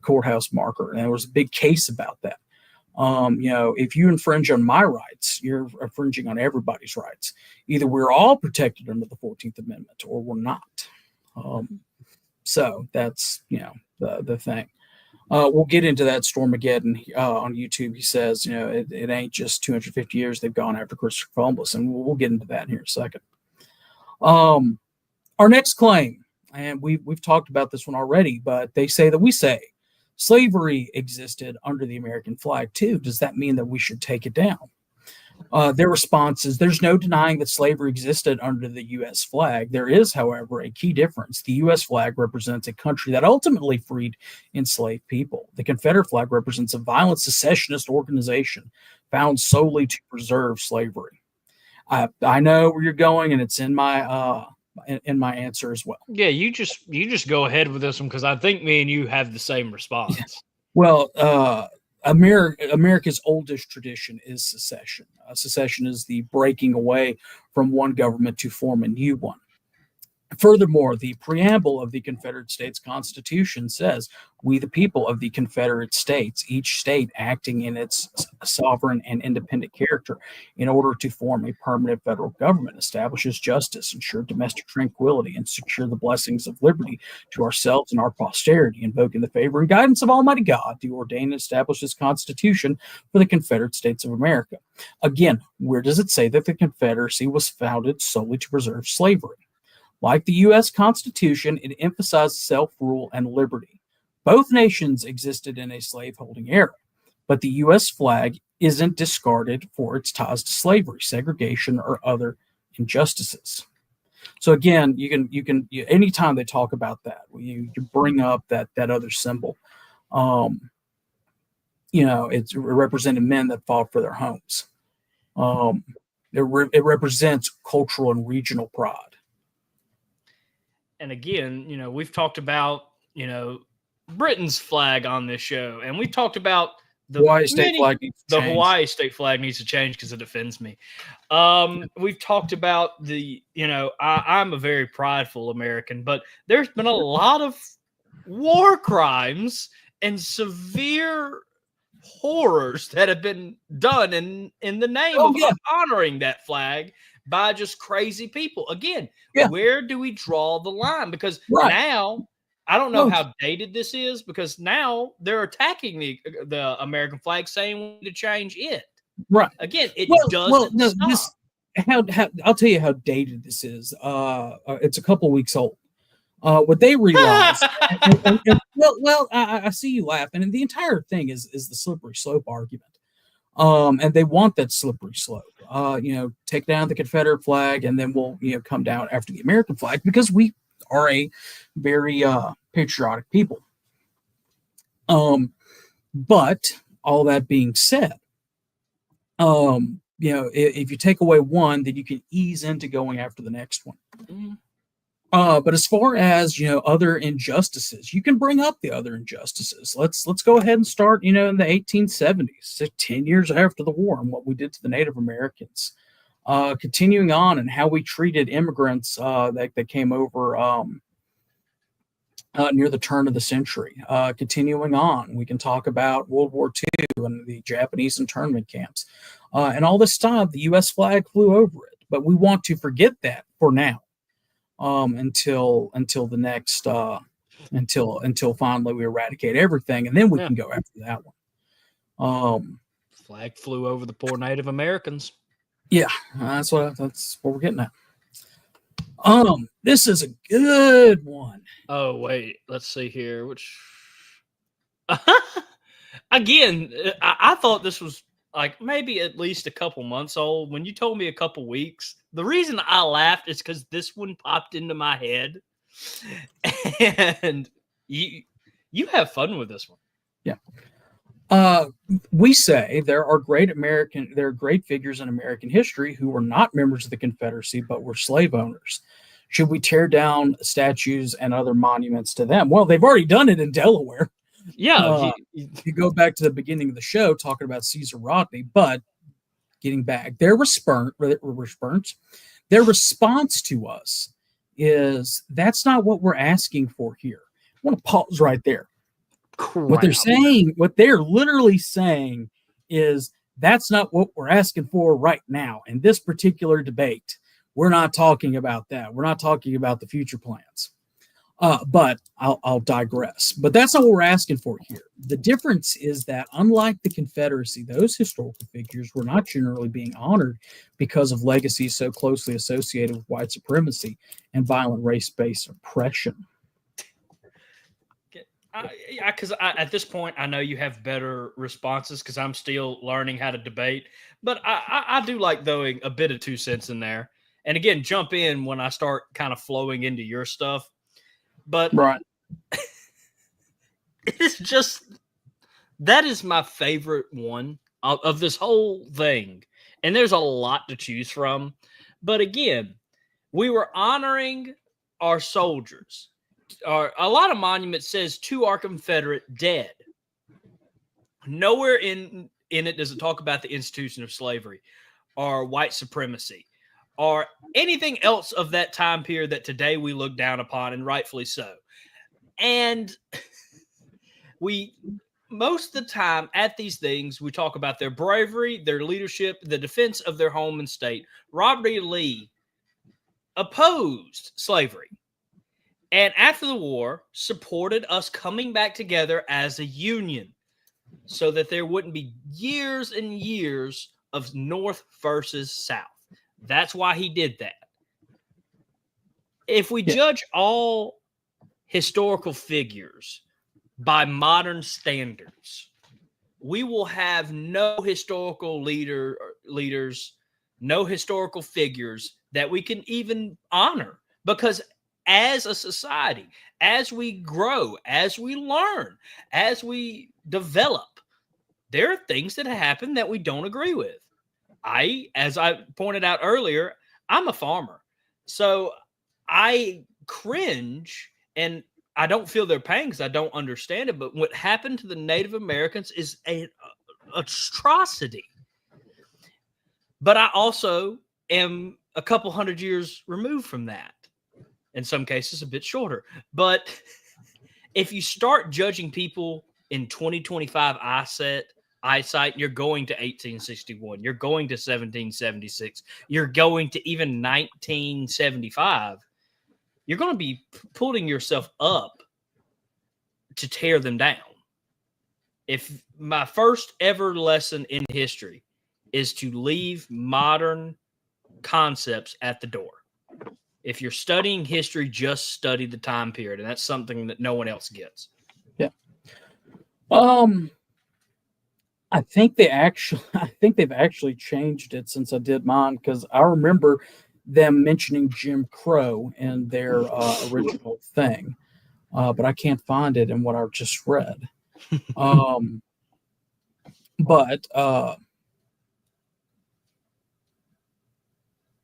courthouse marker. And there was a big case about that. If you infringe on my rights, you're infringing on everybody's rights. Either we're all protected under the 14th Amendment or we're not. So that's, the thing. We'll get into that Stormageddon on YouTube. He says, it ain't just 250 years they've gone after Christopher Columbus, and we'll get into that in here in a second. Our next claim, and we've talked about this one already, but they say that we say slavery existed under the American flag too. Does that mean that we should take it down? Their response is there's no denying that slavery existed under the U.S. flag. There is, however, a key difference. The U.S. flag represents a country that ultimately freed enslaved people. The Confederate flag represents a violent secessionist organization found solely to preserve slavery. I know where you're going, and it's in my answer as well.
Yeah, you just go ahead with this one because I think me and you have the same response.
Yeah. Well, America's oldest tradition is secession. Secession is the breaking away from one government to form a new one. Furthermore, the preamble of the Confederate States Constitution says, "We, the people of the Confederate States, each state acting in its sovereign and independent character, in order to form a permanent federal government, establishes justice, ensure domestic tranquility, and secure the blessings of liberty to ourselves and our posterity, invoking the favor and guidance of Almighty God, to ordain and establish this Constitution for the Confederate States of America." Again, where does it say that the Confederacy was founded solely to preserve slavery? Like the U.S. Constitution, it emphasized self-rule and liberty. Both nations existed in a slaveholding era, but the U.S. flag isn't discarded for its ties to slavery, segregation, or other injustices. So again, you can anytime they talk about that, you bring up that other symbol. It represented men that fought for their homes. It represents cultural and regional pride.
And again, we've talked about, Britain's flag on this show, and we've talked about the
Hawaii state flag needs to change.
Hawaii state flag needs to change because it offends me. We've talked about I'm a very prideful American, but there's been a lot of war crimes and severe horrors that have been done in the name of honoring that flag by just crazy people. Again, where do we draw the line? Because now, I don't know how dated this is, because now they're attacking the American flag, saying we need to change it.
Right.
Again, it doesn't stop.
I'll tell you how dated this is. It's a couple weeks old. What they realize, I see you laughing, and the entire thing is the slippery slope argument. And they want that slippery slope. Take down the Confederate flag, and then we'll come down after the American flag, because we are a very patriotic people. But all that being said, if you take away one, then you can ease into going after the next one. Mm-hmm. But as far as other injustices, you can bring up the other injustices. Let's go ahead and start in the 1870s, 10 years after the war, and what we did to the Native Americans. Continuing on, and how we treated immigrants that came over near the turn of the century. Continuing on, we can talk about World War II and the Japanese internment camps. And all this time, the U.S. flag flew over it, but we want to forget that for now. Until the next until finally we eradicate everything, and then we can go after that one.
Flag flew over the poor Native Americans.
Yeah, that's what we're getting at. This is a good one.
Oh, wait. Let's see here. Which again, I thought this was like maybe at least a couple months old. When you told me a couple weeks, the reason I laughed is because this one popped into my head, and you have fun with this one.
Yeah. We say there are great figures in American history who were not members of the Confederacy but were slave owners. Should we tear down statues and other monuments to them? Well, they've already done it in Delaware.
Yeah,
you go back to the beginning of the show talking about Caesar Rodney, but getting back, their response to us is that's not what we're asking for here. I want to pause right there.
crap.
What they're literally saying is that's not what we're asking for right now in this particular debate. We're not talking about that. We're not talking about the future plans. But I'll digress. But that's not what we're asking for here. The difference is that unlike the Confederacy, those historical figures were not generally being honored because of legacies so closely associated with white supremacy and violent race-based oppression.
Because at this point, I know you have better responses because I'm still learning how to debate. But I do like throwing a bit of 2 cents in there. And again, jump in when I start kind of flowing into your stuff. But
right.
It's just, that is my favorite one of this whole thing. And there's a lot to choose from. But again, we were honoring our soldiers. A lot of monuments says to our Confederate dead. Nowhere in it does it talk about the institution of slavery or white supremacy or anything else of that time period that today we look down upon, and rightfully so. And we, most of the time at these things, we talk about their bravery, their leadership, the defense of their home and state. Robert E. Lee opposed slavery, and after the war supported us coming back together as a union so that there wouldn't be years and years of North versus South. That's why he did that. If we judge all historical figures by modern standards, we will have no historical leaders, no historical figures that we can even honor, because as a society, as we grow, as we learn, as we develop, there are things that happen that we don't agree with. As I pointed out earlier, I'm a farmer. So I cringe, and I don't feel their pain because I don't understand it. But what happened to the Native Americans is an atrocity. But I also am a couple hundred years removed from that. In some cases, a bit shorter. But if you start judging people in 2025 eyesight, you're going to 1861, you're going to 1776, you're going to even 1975, you're going to be pulling yourself up to tear them down. If my first ever lesson in history is to leave modern concepts at the door. If you're studying history, just study the time period, and that's something that no one else gets.
Yeah. I think they've actually changed it since I did mine, because I remember them mentioning Jim Crow in their original thing, but I can't find it in what I've just read.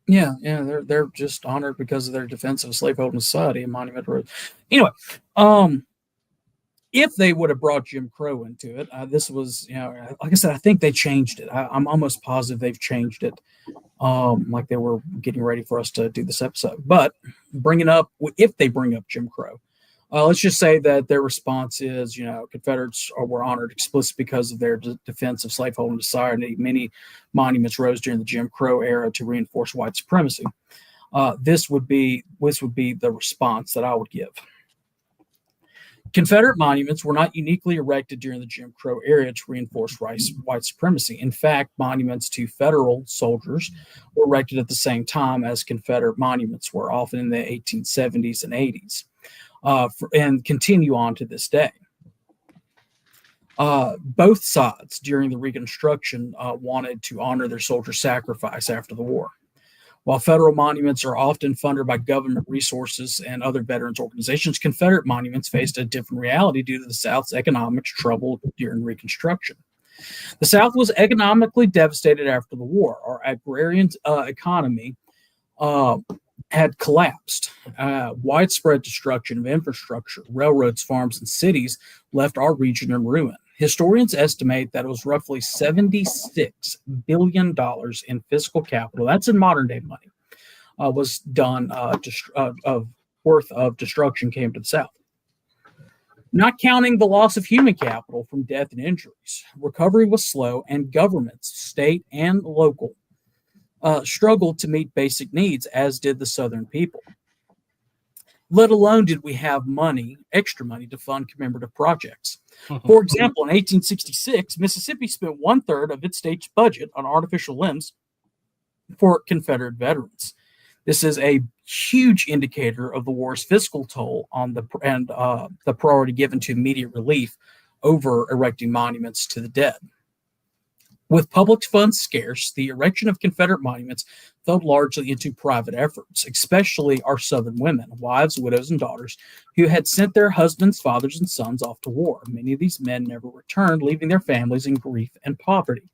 They're just honored because of their defense of slaveholding society and Monument Road. Anyway, if they would have brought Jim Crow into it, this was, like I said, I think they changed it. I'm almost positive they've changed it, like they were getting ready for us to do this episode. But if they bring up Jim Crow, let's just say that their response is, Confederates were honored explicitly because of their defense of slaveholding society. Many monuments rose during the Jim Crow era to reinforce white supremacy. This would be the response that I would give. Confederate monuments were not uniquely erected during the Jim Crow era to reinforce white supremacy. In fact, monuments to federal soldiers were erected at the same time as Confederate monuments were, often in the 1870s and 80s, and continue on to this day. Both sides during the Reconstruction wanted to honor their soldier sacrifice after the war. While federal monuments are often funded by government resources and other veterans organizations, Confederate monuments faced a different reality due to the South's economic trouble during Reconstruction. The South was economically devastated after the war. Our agrarian economy had collapsed. Widespread destruction of infrastructure, railroads, farms, and cities left our region in ruin. Historians estimate that it was roughly $76 billion in physical capital, that's in modern day money, was done worth of destruction came to the South. Not counting the loss of human capital from death and injuries, recovery was slow, and governments, state and local, struggled to meet basic needs, as did the Southern people. Let alone did we have extra money to fund commemorative projects. For example, in 1866, Mississippi spent 1/3 of its state's budget on artificial limbs for Confederate veterans. This is a huge indicator of the war's fiscal toll on the priority given to immediate relief over erecting monuments to the dead. With public funds scarce, the erection of Confederate monuments fell largely into private efforts, especially our Southern women, wives, widows, and daughters, who had sent their husbands, fathers, and sons off to war. Many of these men never returned, leaving their families in grief and poverty,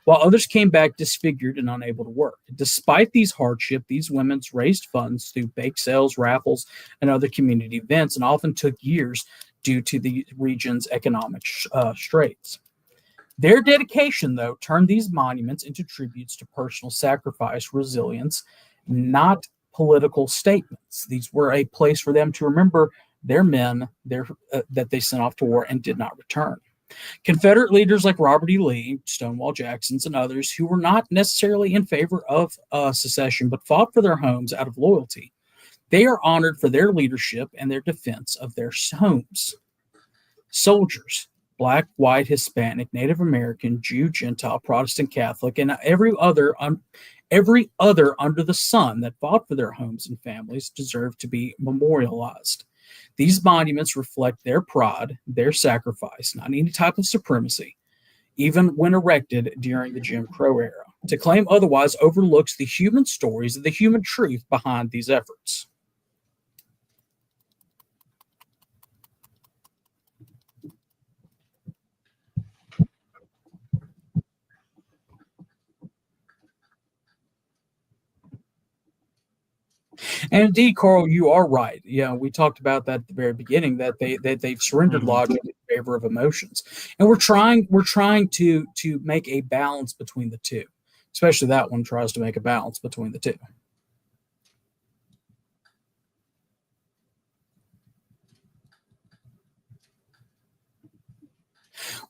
while others came back disfigured and unable to work. Despite these hardships, these women raised funds through bake sales, raffles, and other community events, and often took years due to the region's economic straits. Their dedication, though, turned these monuments into tributes to personal sacrifice, resilience, not political statements. These were a place for them to remember their men that they sent off to war and did not return. Confederate leaders like Robert E. Lee, Stonewall Jackson, and others who were not necessarily in favor of secession but fought for their homes out of loyalty, they are honored for their leadership and their defense of their homes. Soldiers, Black, white, Hispanic, Native American, Jew, Gentile, Protestant, Catholic, and every other under the sun that fought for their homes and families deserve to be memorialized. These monuments reflect their pride, their sacrifice, not any type of supremacy, even when erected during the Jim Crow era. To claim otherwise overlooks the human stories and the human truth behind these efforts. And indeed, Carl, you are right. Yeah, we talked about that at the very beginning, that they've surrendered logic in favor of emotions, and we're trying to make a balance between the two. Especially that one tries to make a balance between the two.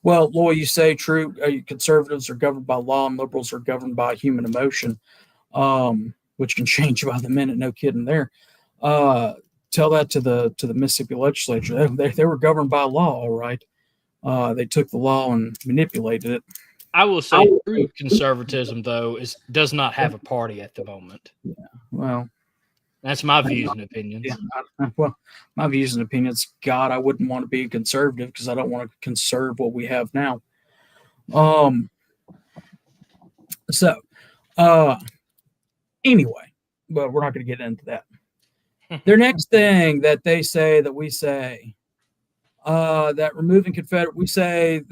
Well, Loy, you say true. Conservatives are governed by law, and liberals are governed by human emotion. Which can change by the minute, no kidding there. Tell that to the Mississippi legislature. They were governed by law, all right. They took the law and manipulated it.
I will say true conservatism, though, does not have a party at the moment.
Yeah, well,
that's my views and opinions.
Yeah, well, my views and opinions, God, I wouldn't want to be a conservative because I don't want to conserve what we have now. Anyway, but we're not going to get into that. Their next thing that they say that we say, that removing Confederate, removing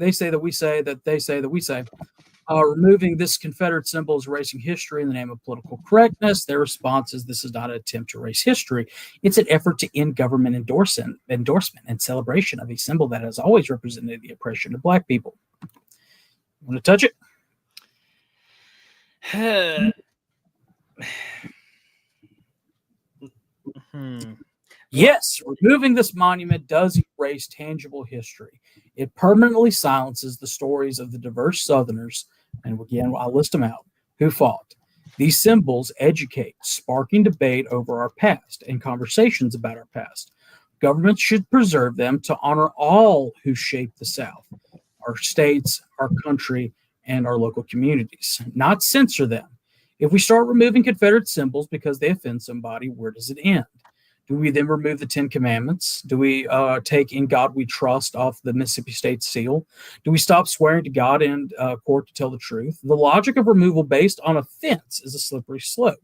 this Confederate symbol is erasing history in the name of political correctness. Their response is, this is not an attempt to erase history. It's an effort to end government endorsement and celebration of a symbol that has always represented the oppression of Black people. You want to touch it? Yes, removing this monument does erase tangible history. It permanently silences the stories of the diverse Southerners, and again, I'll list them out, who fought. These symbols educate, sparking debate over our past and conversations about our past. Governments should preserve them to honor all who shape the South, our states, our country, and our local communities, not censor them. If we start removing Confederate symbols because they offend somebody, where does it end? Do we then remove the 10 Commandments? Do we take "In God We Trust" off the Mississippi State seal? Do we stop swearing to God and court to tell the truth? The logic of removal based on offense is a slippery slope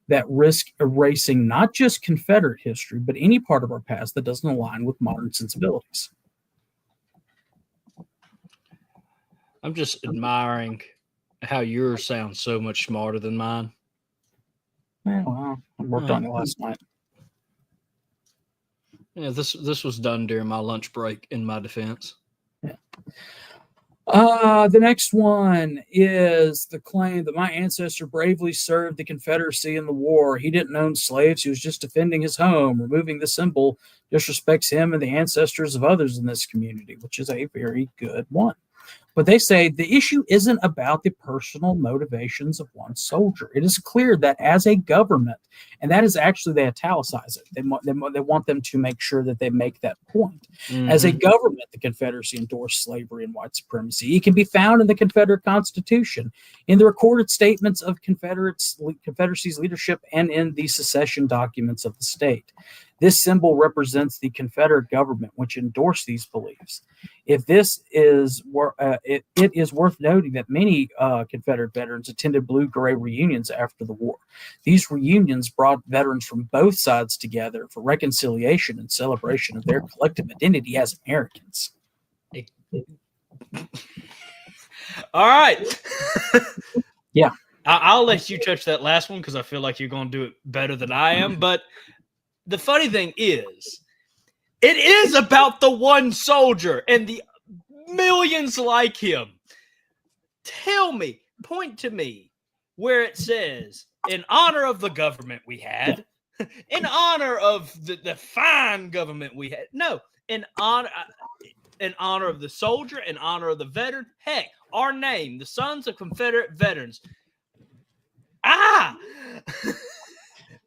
that risk erasing not just Confederate history, but any part of our past that doesn't align with modern sensibilities.
I'm just admiring how yours sounds so much smarter than mine.
Well, I worked on it last night.
Yeah, this was done during my lunch break, in my defense.
Yeah. The next one is the claim that my ancestor bravely served the Confederacy in the war. He didn't own slaves. He was just defending his home. Removing the symbol disrespects him and the ancestors of others in this community, which is a very good one. But they say the issue isn't about the personal motivations of one soldier. It is clear that as a government, and that is actually, they italicize it. They want them to make sure that they make that point. Mm-hmm. As a government, the Confederacy endorsed slavery and white supremacy. It can be found in the Confederate Constitution, in the recorded statements of Confederacy's leadership, and in the secession documents of the state. This symbol represents the Confederate government, which endorsed these beliefs. It is worth noting that many Confederate veterans attended blue-gray reunions after the war. These reunions brought veterans from both sides together for reconciliation and celebration of their collective identity as Americans.
All right.
Yeah.
I'll let you touch that last one because I feel like you're going to do it better than I am. But the funny thing is, it is about the one soldier and the millions like him. Tell me, point to me where it says, in honor of the government we had, in honor of the fine government we had. No, in honor of the soldier, in honor of the veteran. Heck, our name, the Sons of Confederate Veterans.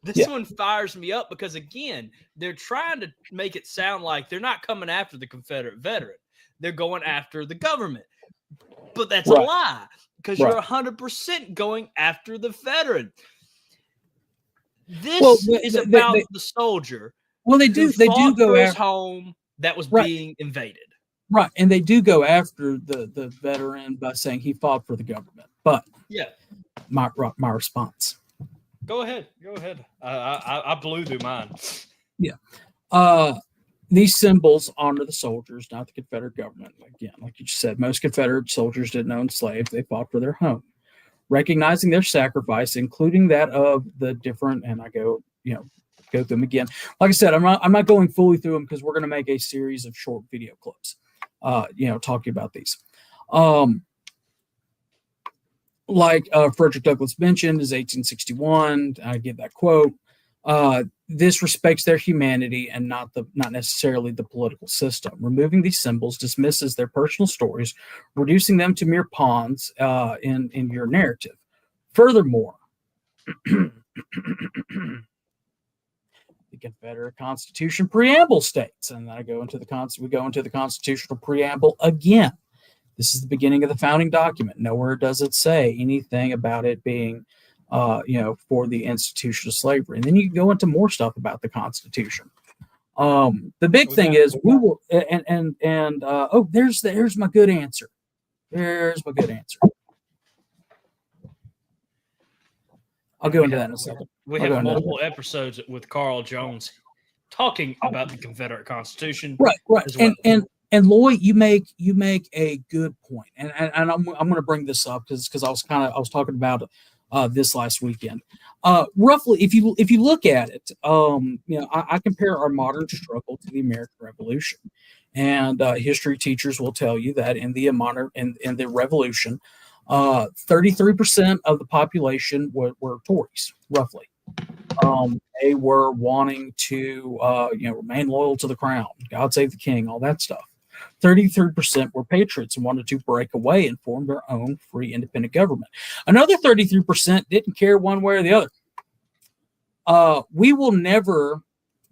This one fires me up because, again, they're trying to make it sound like they're not coming after the Confederate veteran. They're going after the government. But that's a lie, because you're 100% going after the veteran. This is about the soldier.
Well, they do go after
his home that was being invaded.
Right, and they do go after the veteran by saying he fought for the government. But my response.
Go ahead. I blew through mine.
Yeah. These symbols honor the soldiers, not the Confederate government. Again, like you just said, most Confederate soldiers didn't own slaves. They fought for their home. Recognizing their sacrifice, including that of the different, and I go through them again. Like I said, I'm not going fully through them because we're going to make a series of short video clips, talking about these. Like Frederick Douglass mentioned, is 1861. I give that quote. This respects their humanity and not necessarily the political system. Removing these symbols dismisses their personal stories, reducing them to mere pawns in your narrative. Furthermore, the Confederate Constitution preamble states, and we go into the constitutional preamble again. This is the beginning of the founding document. Nowhere does it say anything about it being, for the institution of slavery. And then you can go into more stuff about the Constitution. The big thing is we will, there's my good answer. There's my good answer. I'll go into that in a second.
We have multiple episodes with Carl Jones talking about the Confederate Constitution.
Right. And Lloyd, you make a good point, and I'm going to bring this up because I was talking about this last weekend. Roughly, if you look at it, I compare our modern struggle to the American Revolution, and history teachers will tell you that in the Revolution, 33% of the population were Tories, roughly. They were wanting to remain loyal to the crown, God save the king, all that stuff. 33% were patriots and wanted to break away and form their own free, independent government. Another 33% didn't care one way or the other. We will never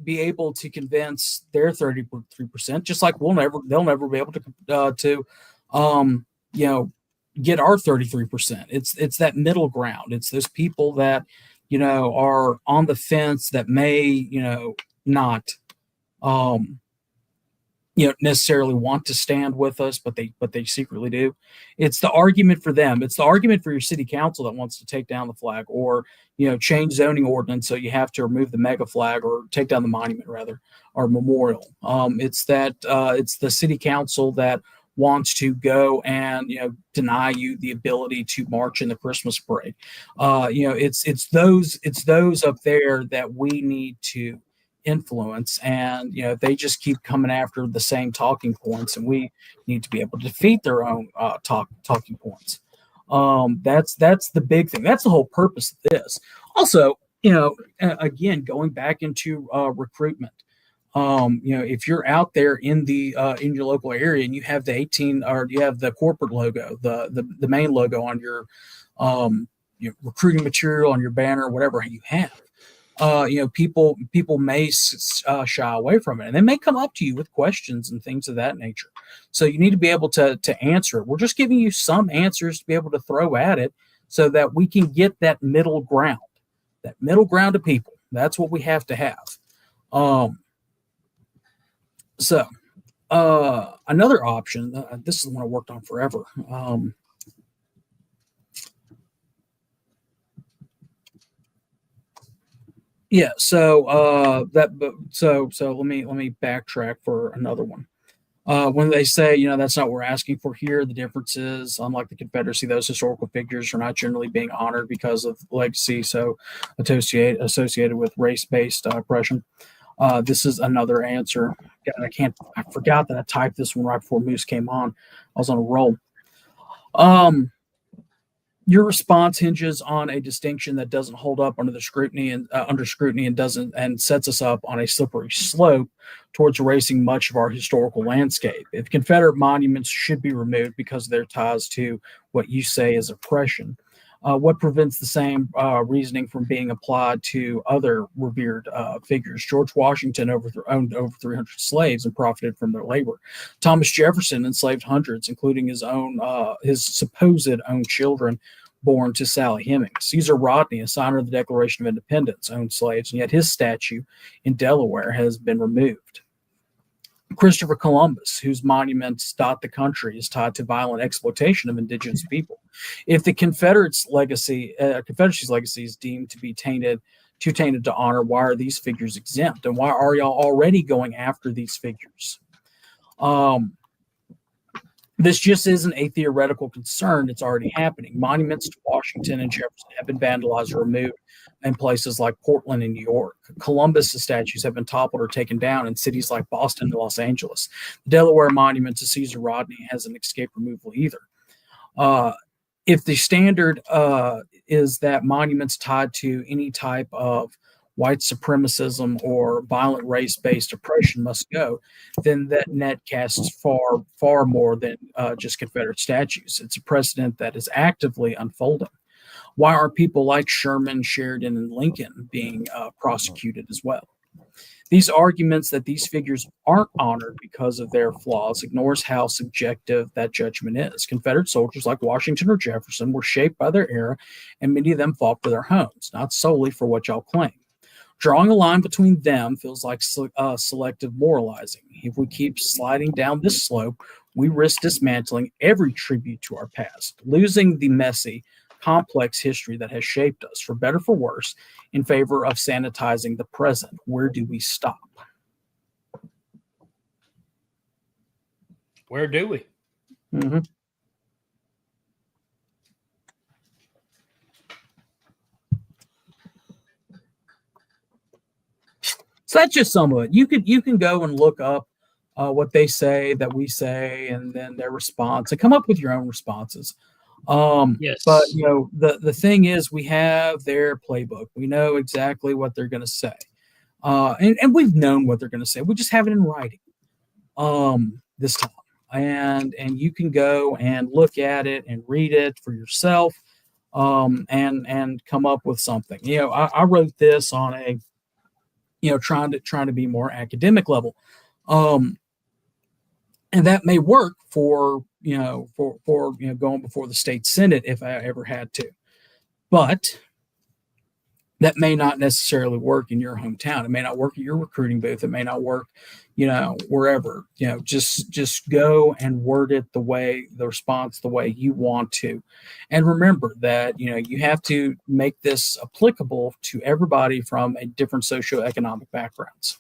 be able to convince their 33%, just like they'll never be able to get our 33%. It's that middle ground. It's those people that, are on the fence that may, not, necessarily want to stand with us, but they secretly do. It's the argument for them. It's the argument for your city council that wants to take down the flag, or change zoning ordinance so you have to remove the mega flag, or take down the monument rather, or memorial. It's the city council that wants to go and deny you the ability to march in the Christmas parade. It's those up there that we need to influence, and they just keep coming after the same talking points, and we need to be able to defeat their own talking points. That's the big thing. That's the whole purpose of this. Also, again, going back into recruitment. If you're out there in your local area and you have the 18, or you have the corporate logo, the main logo on your recruiting material, on your banner, whatever you have, people may shy away from it, and they may come up to you with questions and things of that nature. So you need to be able to answer it. We're just giving you some answers to be able to throw at it, so that we can get that middle ground of people. That's what we have to have. So another option, this is the one I worked on forever. Yeah. So let me backtrack for another one. When they say, that's not what we're asking for here, the difference is, unlike the Confederacy, those historical figures are not generally being honored because of legacy, so associated with race-based oppression. This is another answer. I forgot that I typed this one right before Moose came on. I was on a roll. Your response hinges on a distinction that doesn't hold up under scrutiny and sets us up on a slippery slope towards erasing much of our historical landscape. If Confederate monuments should be removed because of their ties to what you say is oppression, what prevents the same reasoning from being applied to other revered figures? George Washington owned over 300 slaves and profited from their labor. Thomas Jefferson enslaved hundreds, including his supposed own children born to Sally Hemings. Caesar Rodney, a signer of the Declaration of Independence, owned slaves, and yet his statue in Delaware has been removed. Christopher Columbus, whose monuments dot the country, is tied to violent exploitation of indigenous people. If the Confederacy's legacy is deemed to be tainted to honor, why are these figures exempt? And why are y'all already going after these figures? This just isn't a theoretical concern. It's already happening. Monuments to Washington and Jefferson have been vandalized or removed in places like Portland and New York. Columbus statues have been toppled or taken down in cities like Boston and Los Angeles. The Delaware monument to Caesar Rodney hasn't escaped removal either. If the standard is that monuments tied to any type of white supremacism or violent race-based oppression must go, then that net casts far, far more than just Confederate statues. It's a precedent that is actively unfolding. Why are people like Sherman, Sheridan, and Lincoln being prosecuted as well? These arguments that these figures aren't honored because of their flaws ignores how subjective that judgment is. Confederate soldiers like Washington or Jefferson were shaped by their era, and many of them fought for their homes, not solely for what y'all claim. Drawing a line between them feels like selective moralizing. If we keep sliding down this slope, we risk dismantling every tribute to our past, losing the messy, complex history that has shaped us, for better for worse, in favor of sanitizing the present. Where do we stop?
Where do we?
Mm-hmm. So that's just some of it. You can go and look up what they say, that we say, and then their response, and come up with your own responses.
Yes.
But the thing is, we have their playbook. We know exactly what they're going to say, and we've known what they're going to say. We just have it in writing this time, and you can go and look at it and read it for yourself, and come up with something. I wrote this on trying to be more academic level. And that may work for going before the state senate if I ever had to, but that may not necessarily work in your hometown. It may not work at your recruiting booth. It may not work, wherever. Just go and word it the response the way you want to, and remember that you have to make this applicable to everybody from a different socioeconomic backgrounds.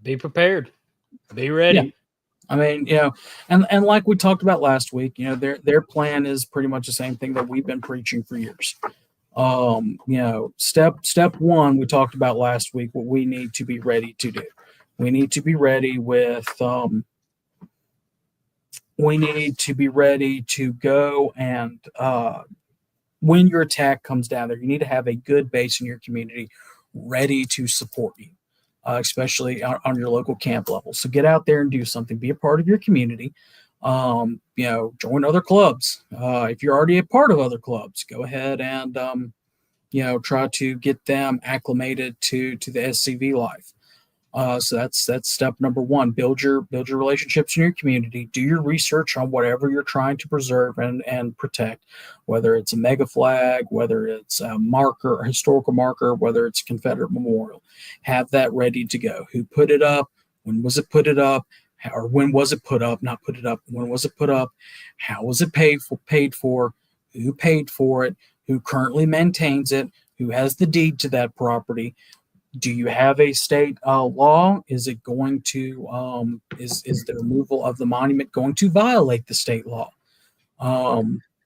Be prepared. Be ready.
Yeah. I mean, and like we talked about last week, their plan is pretty much the same thing that we've been preaching for years. Step one, we talked about last week, what we need to be ready to do. We need to be ready with, we need to be ready to go and, when your attack comes down there, you need to have a good base in your community ready to support you. Especially on your local camp level. So get out there and do something. Be a part of your community. Join other clubs. If you're already a part of other clubs, go ahead and try to get them acclimated to the SCV life. So that's step number one. Build your relationships in your community. Do your research on whatever you're trying to preserve and protect, whether it's a mega flag, whether it's a marker, a historical marker, whether it's a Confederate memorial. Have that ready to go. Who put it up? When was it put it up? Or when was it put up? Not put it up. When was it put up? How was it paid for? Who paid for it? Who currently maintains it? Who has the deed to that property? Do you have a state law? Is it going to is the removal of the monument going to violate the state law?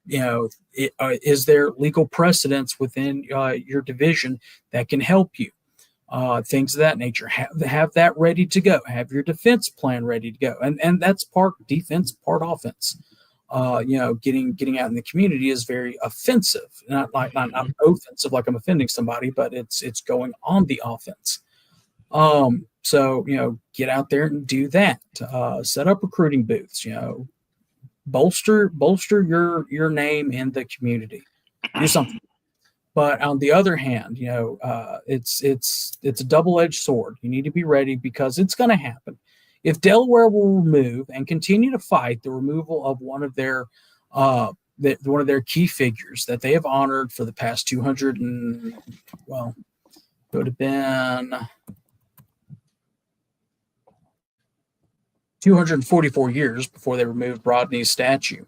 Is there legal precedence within your division that can help you? Things of that nature. Have that ready to go. Have your defense plan ready to go, and that's part defense, part offense. Getting out in the community is very offensive, not offensive like I'm offending somebody, but it's going on the offense. So get out there and do that. Set up recruiting booths. Bolster your name in the community. Do something. But on the other hand, it's a double-edged sword. You need to be ready because it's going to happen. If Delaware will remove and continue to fight the removal of one of their key figures that they have honored for the past 200 and, well, it would have been 244 years before they removed Rodney's statue.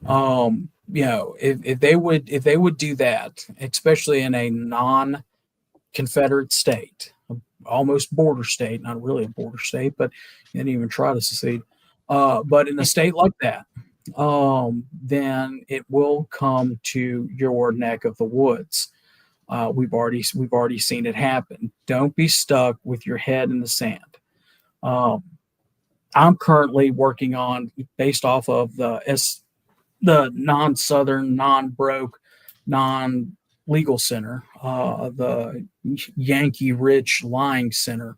If they would do that, especially in a non-Confederate state, almost border state, not really a border state, but they didn't even try to secede. But in a state like that, then it will come to your neck of the woods. We've already seen it happen. Don't be stuck with your head in the sand. I'm currently working on, based off of the non-Southern, non-broke, non-legal center, the Yankee Rich Lying Center,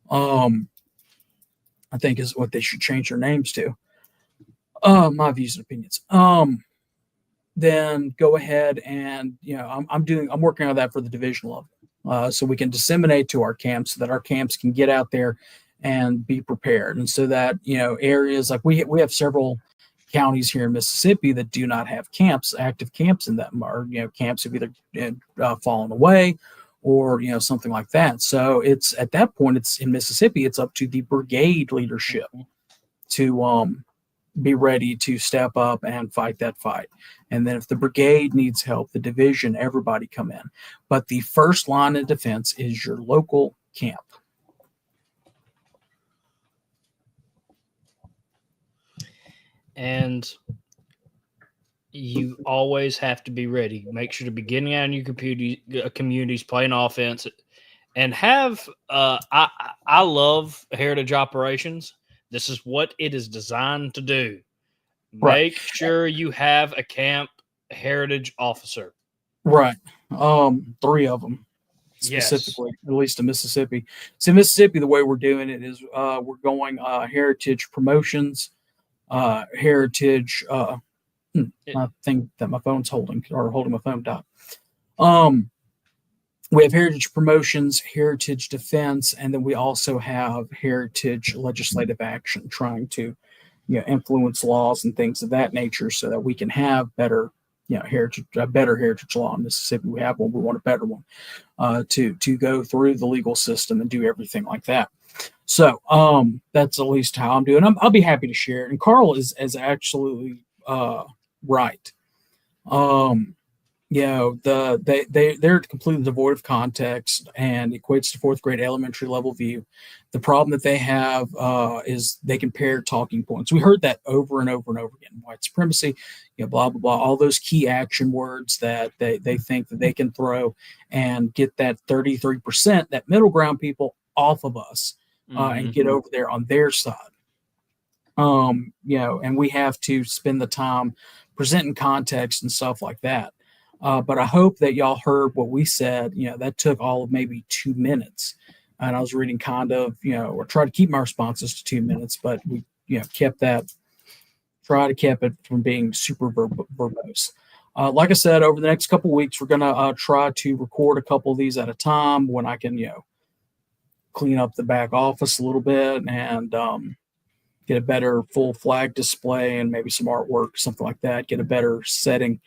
I think is what they should change their names to. My views and opinions. Then go ahead and I'm working on that for the division level, so we can disseminate to our camps so that our camps can get out there and be prepared, and so that areas like we have several counties here in Mississippi that do not have active camps in them, or camps have either fallen away or something like that. So it's at that point, it's in Mississippi, it's up to the brigade leadership to be ready to step up and fight that fight. And then if the brigade needs help, the division, everybody come in. But the first line of defense is your local camp.
And you always have to be ready. Make sure to be getting out in your communities, playing offense, and have. I love heritage operations. This is what it is designed to do.
Right.
Make sure you have a camp heritage officer.
Right. 3 of them specifically, yes. At least in Mississippi. So in Mississippi, the way we're doing it is we're going heritage promotions, heritage I think that my phone's holding my phone died. We have Heritage Promotions, Heritage Defense, and then we also have Heritage Legislative Action, trying to, influence laws and things of that nature so that we can have better, better heritage law in Mississippi. We have one. We want a better one to go through the legal system and do everything like that. So that's at least how I'm doing. I'll be happy to share it. And Carl is absolutely right. They're completely devoid of context and equates to fourth grade elementary level view. The problem that they have is they compare talking points. We heard that over and over and over again. White supremacy, blah, blah, blah, all those key action words that they think that they can throw and get that 33%, that middle ground people off of us and get over there on their side. And we have to spend the time presenting context and stuff like that. But I hope that y'all heard what we said. That took all of maybe 2 minutes. And I was reading kind of, or try to keep my responses to 2 minutes, but we, kept it from being super verbose. Like I said, over the next couple of weeks, we're going to try to record a couple of these at a time when I can, clean up the back office a little bit and get a better full flag display and maybe some artwork, something like that, get a better setting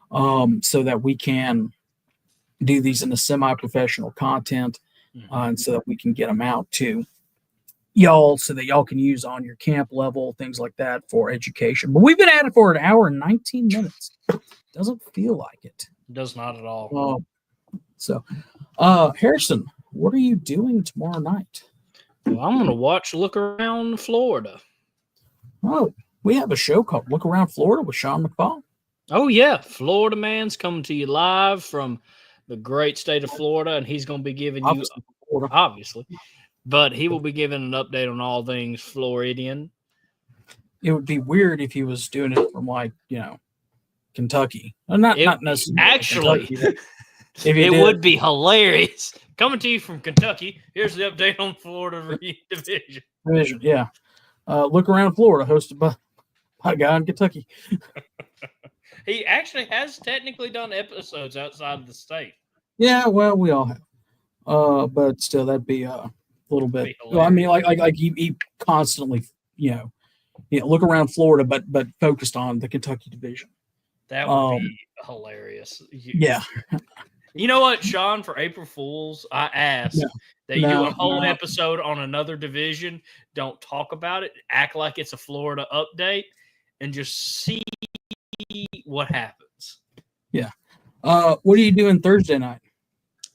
so that we can do these in a semi-professional content and so that we can get them out to y'all so that y'all can use on your camp level, things like that for education. But we've been at it for 1 hour and 19 minutes. Doesn't feel like it.
Does not at all.
Harrison, what are you doing tomorrow night?
Well, I'm going to watch Look Around Florida.
Oh, we have a show called Look Around Florida with Sean McFall.
Oh, yeah. Florida Man's coming to you live from the great state of Florida, and he's going to be giving you, obviously, but he will be giving an update on all things Floridian.
It would be weird if he was doing it from, Kentucky. Not necessarily.
Actually,
Kentucky,
it would be hilarious. Coming to you from Kentucky, here's the update on Florida Division.
Yeah. Look Around Florida, hosted by a guy in Kentucky.
He actually has technically done episodes outside of the state.
Yeah, well, we all have. But still, that'd be a little bit. Well, I mean, like he constantly, look around Florida, but focused on the Kentucky division.
That would be hilarious.
Yeah.
You know what, Sean? For April Fools, I asked that you do a whole episode on another division. Don't talk about it. Act like it's a Florida update, and just see what happens.
Yeah. What are you doing Thursday night?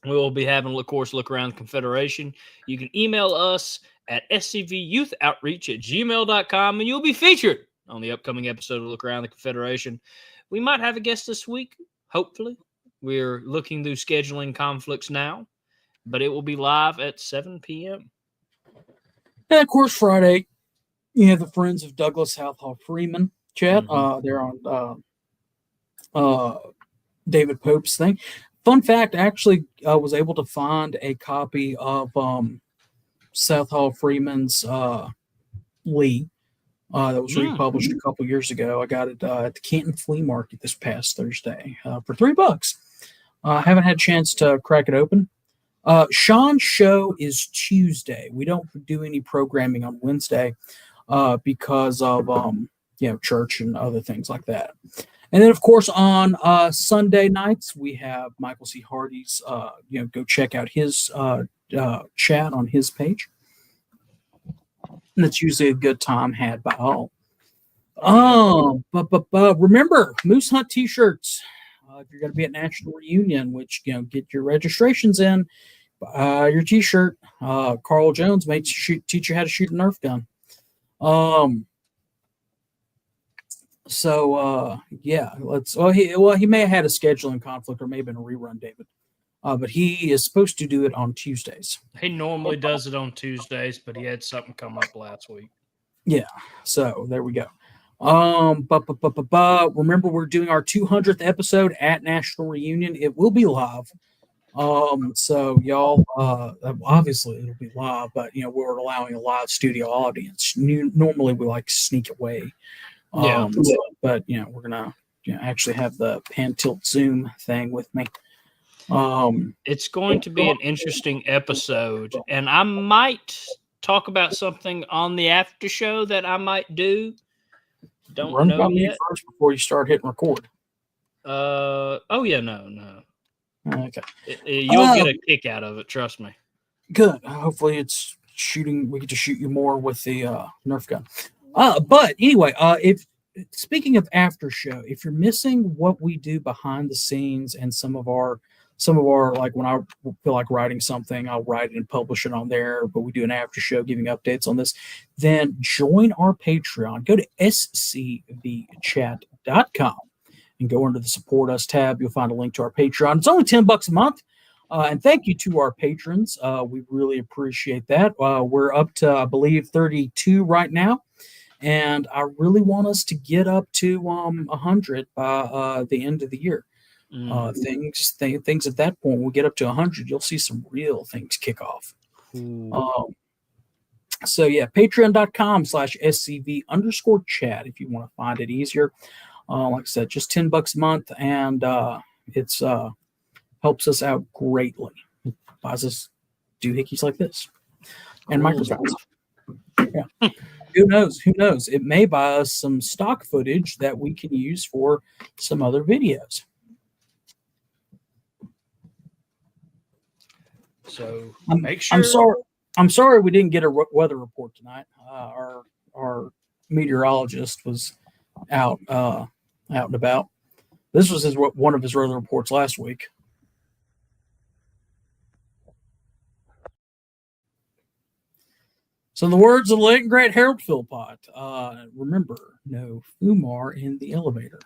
We will be having, of course, Look Around Confederation. You can email us at scvyouthOutreach@gmail.com, and you'll be featured on the upcoming episode of Look Around the Confederation. We might have a guest this week, hopefully. We're looking through scheduling conflicts now, but it will be live at 7 p.m.
And, of course, Friday, you have the Friends of Douglas Southall Freeman chat. They're on David Pope's thing. Fun fact, actually, I was able to find a copy of Southall Freeman's Lee that was republished a couple years ago. I got it at the Canton Flea Market this past Thursday for $3. I haven't had a chance to crack it open. Sean's show is Tuesday. We don't do any programming on Wednesday because of church and other things like that. And then, of course, on Sunday nights, we have Michael C. Hardy's, go check out his chat on his page. And that's usually a good time had by all. But remember, Moose Hunt t-shirts. If you're going to be at National Reunion, which, get your registrations in, your t-shirt. Carl Jones may teach you how to shoot a Nerf gun. He may have had a scheduling conflict or maybe in a rerun, David. But he is supposed to do it on Tuesdays.
He normally does it on Tuesdays, but he had something come up last week.
Yeah, so there we go. Remember, we're doing our 200th episode at National Reunion. It will be live. So y'all, obviously it'll be live, but we're allowing a live studio audience. Normally we like to sneak away
Yeah.
But we're gonna actually have the pan tilt zoom thing with me.
It's going to be an interesting episode, and I might talk about something on the after show that I might do. Don't
run
know
by me
yet.
first before you start hitting record.
Oh yeah, no.
Okay.
You'll get a kick out of it. Trust me.
Good. Hopefully, it's shooting. We get to shoot you more with the Nerf gun. But anyway, if speaking of after show, if you're missing what we do behind the scenes and some of our like when I feel like writing something, I'll write it and publish it on there. But we do an after show giving updates on this. Then join our Patreon. Go to scvchat.com and go under the support us tab. You'll find a link to our Patreon. It's only $10 a month. And thank you to our patrons. We really appreciate that. We're up to, I believe, 32 right now. And I really want us to get up to 100 by the end of the year. Things at that point, when we get up to 100, you'll see some real things kick off. So yeah, patreon.com/scv_chat if you want to find it easier. Like I said, just $10 a month, and it's helps us out greatly. It buys us doohickeys like this and microphones. Yeah. Who knows? It may buy us some stock footage that we can use for some other videos.
So make sure.
I'm sorry we didn't get a weather report tonight. Our meteorologist was out and about. This was one of his weather reports last week. So in the words of the late and great Harold Philpott, remember, no Fumar in the elevator.